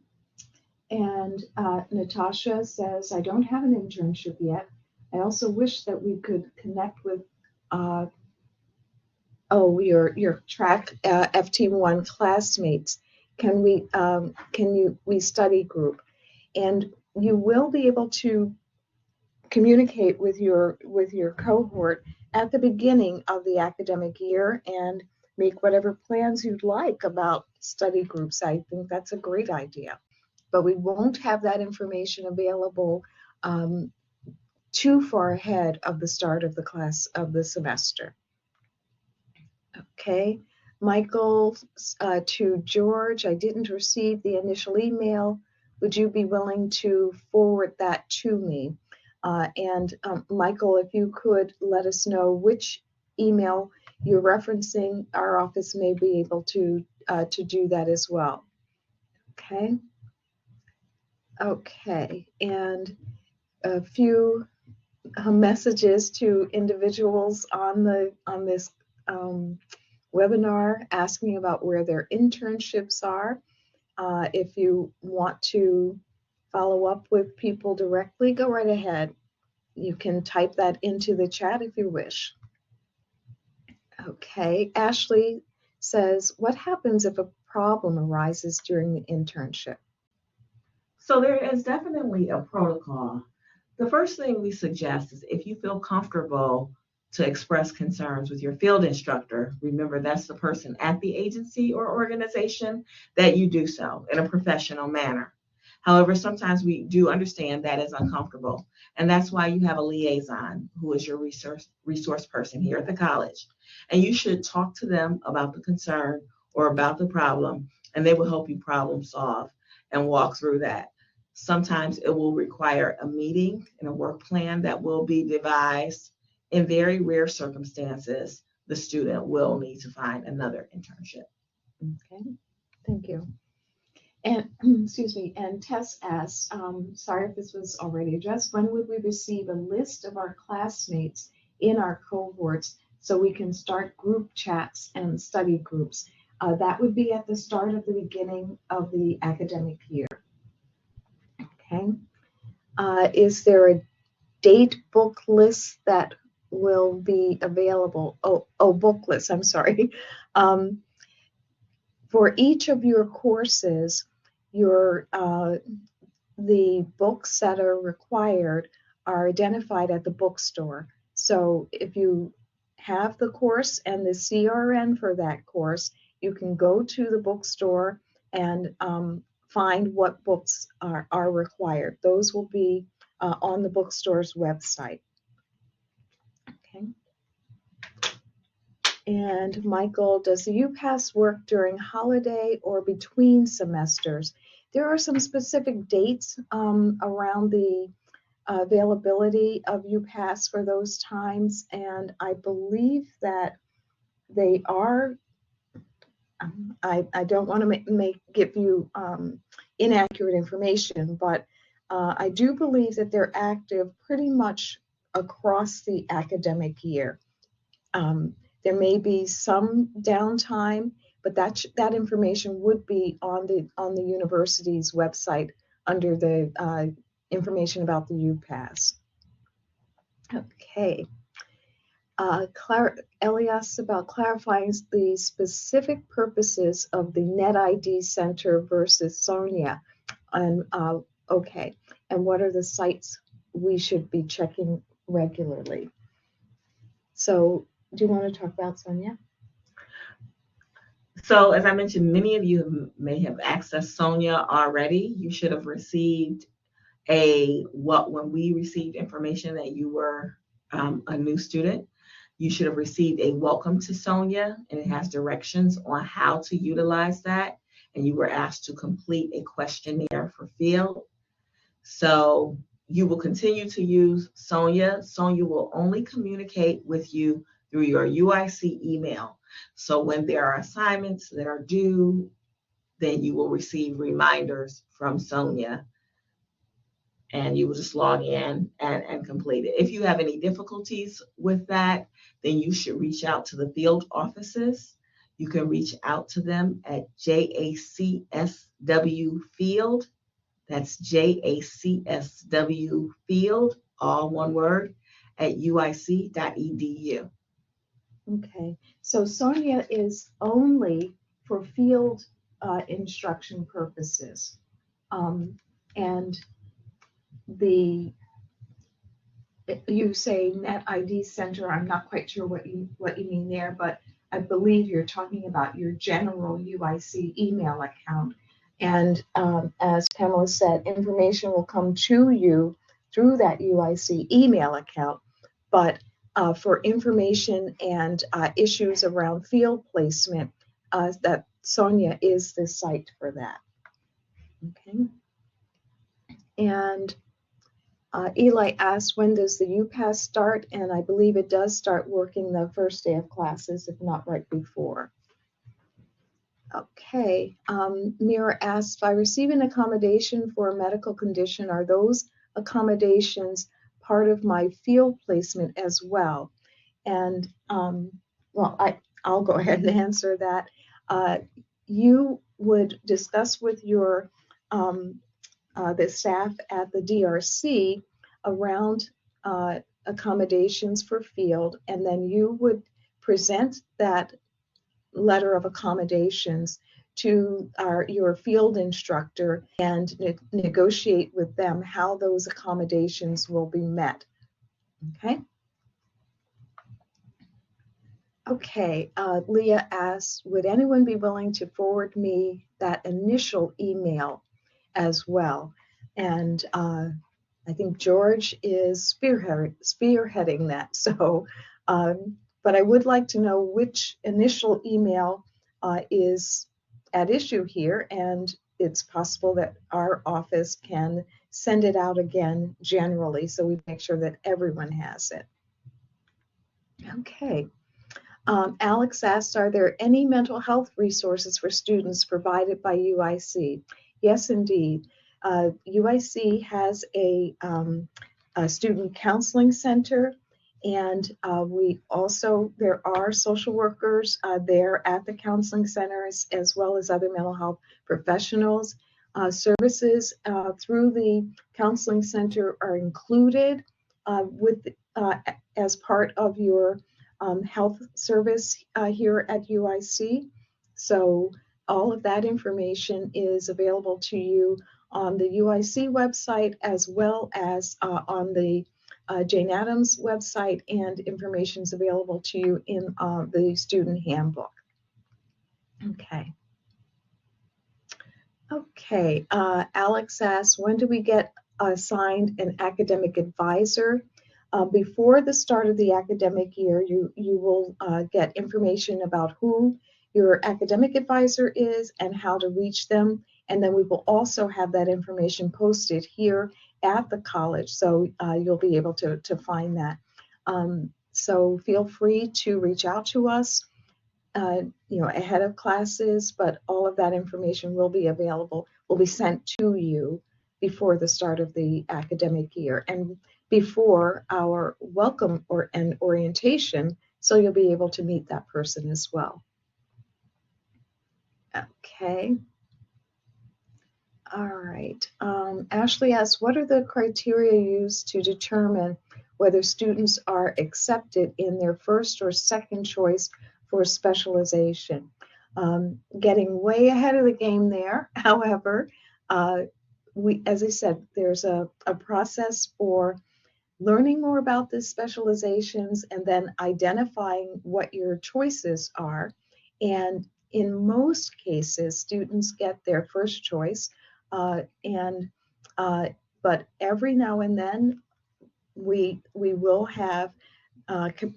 And Natasha says, I don't have an internship yet. I also wish that we could connect with your track FT1 classmates. We study group, and you will be able to communicate with your cohort at the beginning of the academic year and make whatever plans you'd like about study groups. I think that's a great idea, but we won't have that information available too far ahead of the start of the semester. Okay, Michael, to George, I didn't receive the initial email. Would you be willing to forward that to me? Michael, if you could let us know which email you're referencing, our office may be able to do that as well. Okay. Okay, and a few messages to individuals on this webinar asking about where their internships are. If you want to follow up with people directly, go right ahead. You can type that into the chat if you wish. Okay, Ashley says, what happens if a problem arises during the internship? So there is definitely a protocol. The first thing we suggest is if you feel comfortable to express concerns with your field instructor, remember that's the person at the agency or organization, that you do so in a professional manner. However, sometimes we do understand that is uncomfortable, and that's why you have a liaison who is your resource person here at the college. And you should talk to them about the concern or about the problem, and they will help you problem solve and walk through that. Sometimes it will require a meeting and a work plan that will be devised. In very rare circumstances, the student will need to find another internship. Okay, thank you. And excuse me, and Tess asks, sorry if this was already addressed, when would we receive a list of our classmates in our cohorts so we can start group chats and study groups? That would be at the start of the beginning of the academic year. Okay. Is there a date book list that will be available? Book list, I'm sorry. For each of your courses, the books that are required are identified at the bookstore. So if you have the course and the CRN for that course, you can go to the bookstore and find what books are required. Those will be on the bookstore's website. Okay. And Michael, does the UPass work during holiday or between semesters? There are some specific dates around the availability of UPass for those times, and I believe that they are. I don't want to give you inaccurate information, but I do believe that they're active pretty much across the academic year. There may be some downtime, but that information would be on the university's website under the information about the UPass. Okay. Ellie asks about clarifying the specific purposes of the NetID Center versus Sonia. And okay, and what are the sites we should be checking regularly? So, do you want to talk about Sonia? So, as I mentioned, many of you may have accessed Sonia already. You should have received when we received information that you were a new student, you should have received a welcome to Sonia, and it has directions on how to utilize that. And you were asked to complete a questionnaire for field. So you will continue to use Sonia. Sonia will only communicate with you through your UIC email. So when there are assignments that are due, then you will receive reminders from Sonia, and you will just log in and complete it. If you have any difficulties with that, then you should reach out to the field offices. You can reach out to them at JACSW Field. That's JACSW Field, all one word, at uic.edu. Okay, so Sonia is only for field instruction purposes. And you say NetID Center, I'm not quite sure what you mean there, but I believe you're talking about your general UIC email account. And as Pamela said, information will come to you through that UIC email account, but for information and issues around field placement, that Sonia is the site for that. Okay. And Eli asked, when does the UPass start? And I believe it does start working the first day of classes, if not right before. Okay. Mira asked, if I receive an accommodation for a medical condition, are those accommodations part of my field placement as well? And well, I'll go ahead and answer that. You would discuss with your the staff at the DRC around accommodations for field, and then you would present that letter of accommodations to your field instructor and negotiate with them how those accommodations will be met. Okay. Okay, Leah asks, would anyone be willing to forward me that initial email as well? And I think George is spearheading that. So, but I would like to know which initial email is at issue here, and it's possible that our office can send it out again generally, so we make sure that everyone has it. Okay. Alex asks, are there any mental health resources for students provided by UIC? Yes, indeed. UIC has a student counseling center, and there are social workers there at the counseling centers, as well as other mental health professionals. Services through the counseling center are included as part of your health service here at UIC. So all of that information is available to you on the UIC website, as well as on the Jane Addams website, and information is available to you in the student handbook. Okay. Okay, Alex asks, when do we get assigned an academic advisor? Before the start of the academic year, you will get information about who your academic advisor is and how to reach them. And then we will also have that information posted here at the college, so you'll be able to find that. So feel free to reach out to us, ahead of classes, but all of that information will be available, will be sent to you before the start of the academic year and before our welcome and orientation, so you'll be able to meet that person as well. Okay. All right. Ashley asks, what are the criteria used to determine whether students are accepted in their first or second choice for specialization? Getting way ahead of the game there. However, as I said, there's a process for learning more about the specializations and then identifying what your choices are. And in most cases, students get their first choice, and but every now and then we will have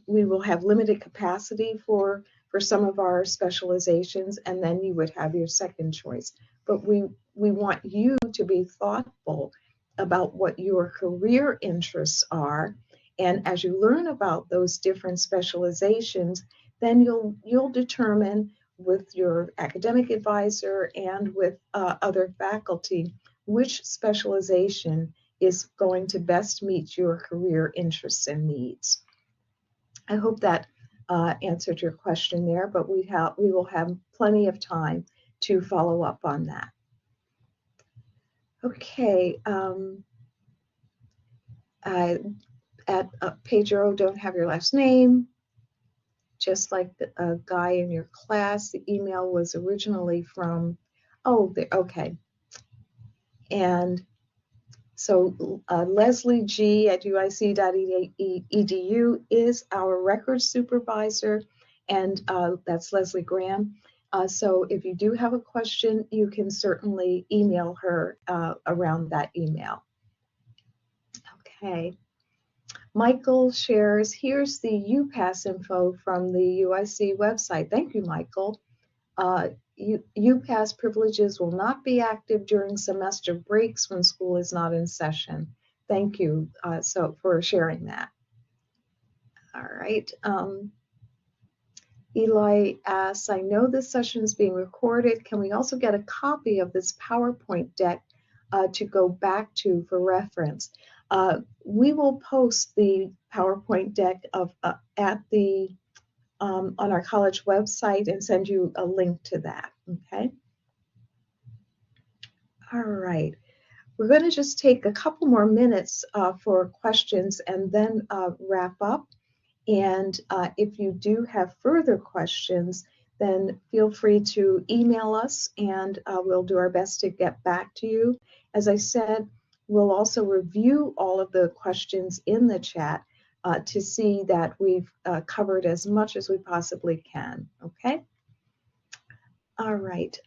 limited capacity for some of our specializations, and then you would have your second choice. But we want you to be thoughtful about what your career interests are, and as you learn about those different specializations, then you'll determine with your academic advisor and with other faculty which specialization is going to best meet your career interests and needs. I hope that answered your question there, but we will have plenty of time to follow up on that. Okay. At Pedro, don't have your last name. Just like the guy in your class, the email was originally from, okay. And so Leslie G at uic.edu is our records supervisor, and that's Leslie Graham. So if you do have a question, you can certainly email her around that email. Okay. Michael shares, here's the UPass info from the UIC website. Thank you, Michael. UPass privileges will not be active during semester breaks when school is not in session. Thank you for sharing that. All right. Eli asks, I know this session is being recorded. Can we also get a copy of this PowerPoint deck to go back to for reference? We will post the PowerPoint deck on our college website and send you a link to that, okay? All right, we're going to just take a couple more minutes for questions and then wrap up. And if you do have further questions, then feel free to email us and we'll do our best to get back to you. As I said, we'll also review all of the questions in the chat to see that we've covered as much as we possibly can, okay? All right.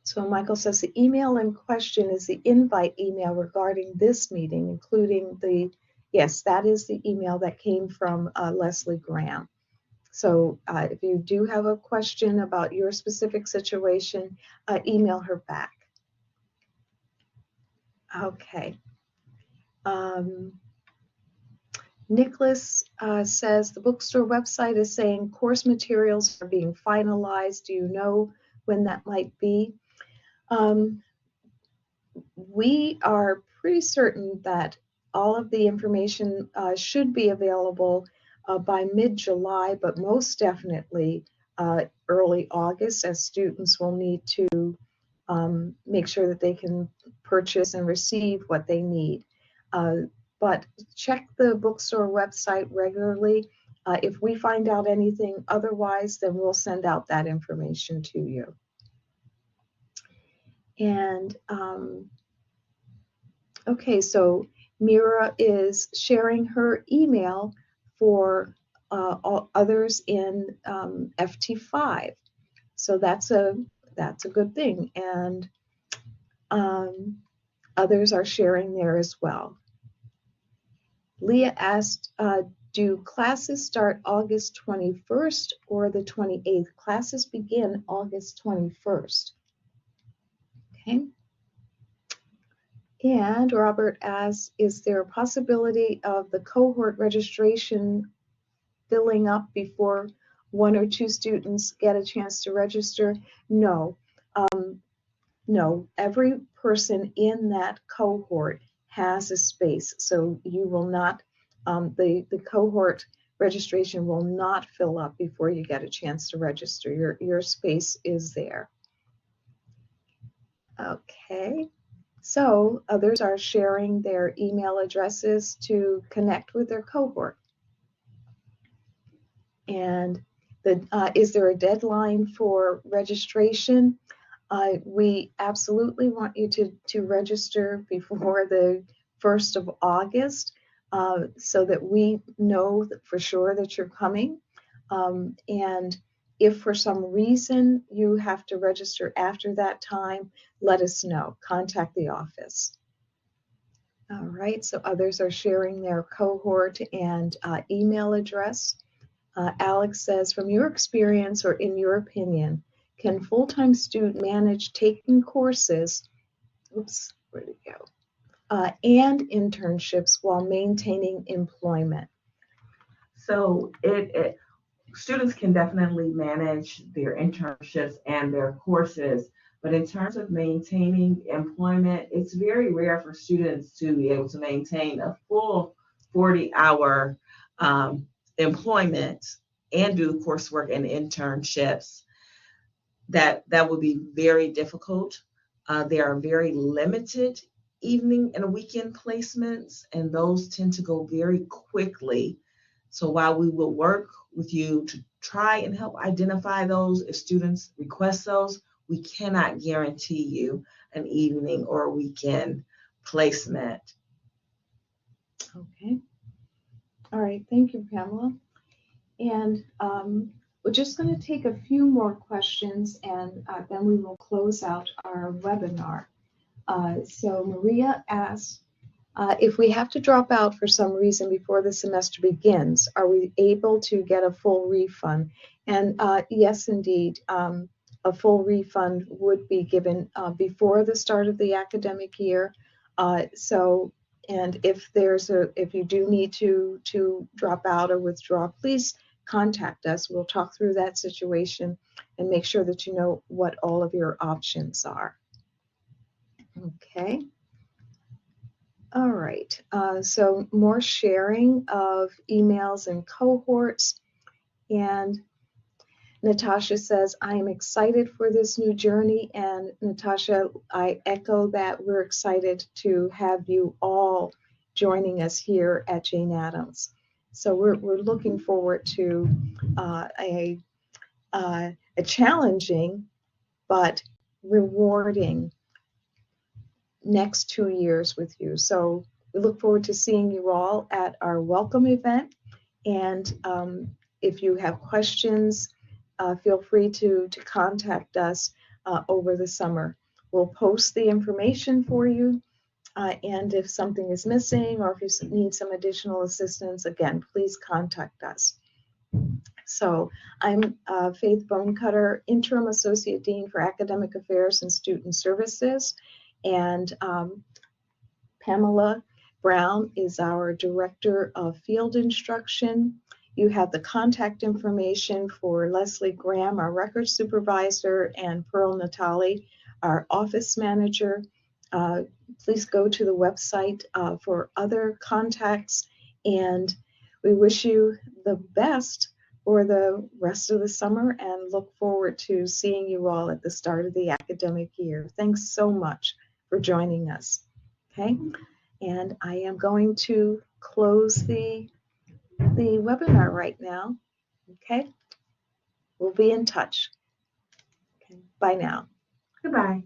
So Michael says the email in question is the invite email regarding this meeting, including yes, that is the email that came from Leslie Graham. So if you do have a question about your specific situation, email her back. Okay. Nicholas says the bookstore website is saying course materials are being finalized. Do you know when that might be? We are pretty certain that all of the information should be available by mid-July, but most definitely early August, as students will need to make sure that they can purchase and receive what they need. But check the bookstore website regularly. If we find out anything otherwise, then we'll send out that information to you. And okay, so Mira is sharing her email for all others in FT5. So that's a good thing. And Others are sharing there as well. Leah asked, do classes start August 21st or the 28th? Classes begin August 21st. Okay. And Robert asks, is there a possibility of the cohort registration filling up before one or two students get a chance to register? No. No, every person in that cohort has a space, so you will not, the cohort registration will not fill up before you get a chance to register. Your space is there. Okay, so others are sharing their email addresses to connect with their cohort. And is there a deadline for registration? We absolutely want you to register before the 1st of August so that we know that for sure that you're coming. And if for some reason you have to register after that time, let us know. Contact the office. All right, so others are sharing their cohort and email address. Alex says, from your experience or in your opinion, can full-time student manage taking courses, where'd it go, and internships while maintaining employment? So students can definitely manage their internships and their courses, but in terms of maintaining employment, it's very rare for students to be able to maintain a full 40-hour employment and do coursework and internships. That would be very difficult. There are very limited evening and weekend placements, and those tend to go very quickly. So while we will work with you to try and help identify those, if students request those, we cannot guarantee you an evening or weekend placement. Okay. All right. Thank you, Pamela. And we're just going to take a few more questions, and then we will close out our webinar. So Maria asks, if we have to drop out for some reason before the semester begins, are we able to get a full refund? And yes, indeed, a full refund would be given before the start of the academic year. And if you do need to drop out or withdraw, please contact us. We'll talk through that situation and make sure that you know what all of your options are. Okay. All right. So more sharing of emails and cohorts. And Natasha says, I am excited for this new journey. And Natasha, I echo that. We're excited to have you all joining us here at Jane Addams. So we're looking forward to a challenging but rewarding next 2 years with you. So we look forward to seeing you all at our welcome event. And if you have questions, feel free to contact us over the summer. We'll post the information for you. And if something is missing or if you need some additional assistance, again, please contact us. So I'm Faith Bonecutter, Interim Associate Dean for Academic Affairs and Student Services. And Pamela Brown is our Director of Field Instruction. You have the contact information for Leslie Graham, our Records Supervisor, and Pearl Natali, our Office Manager. Please go to the website for other contacts, and we wish you the best for the rest of the summer and look forward to seeing you all at the start of the academic year. Thanks so much for joining us. Okay, and I am going to close the webinar right now. Okay, we'll be in touch. Okay. Bye now. Goodbye.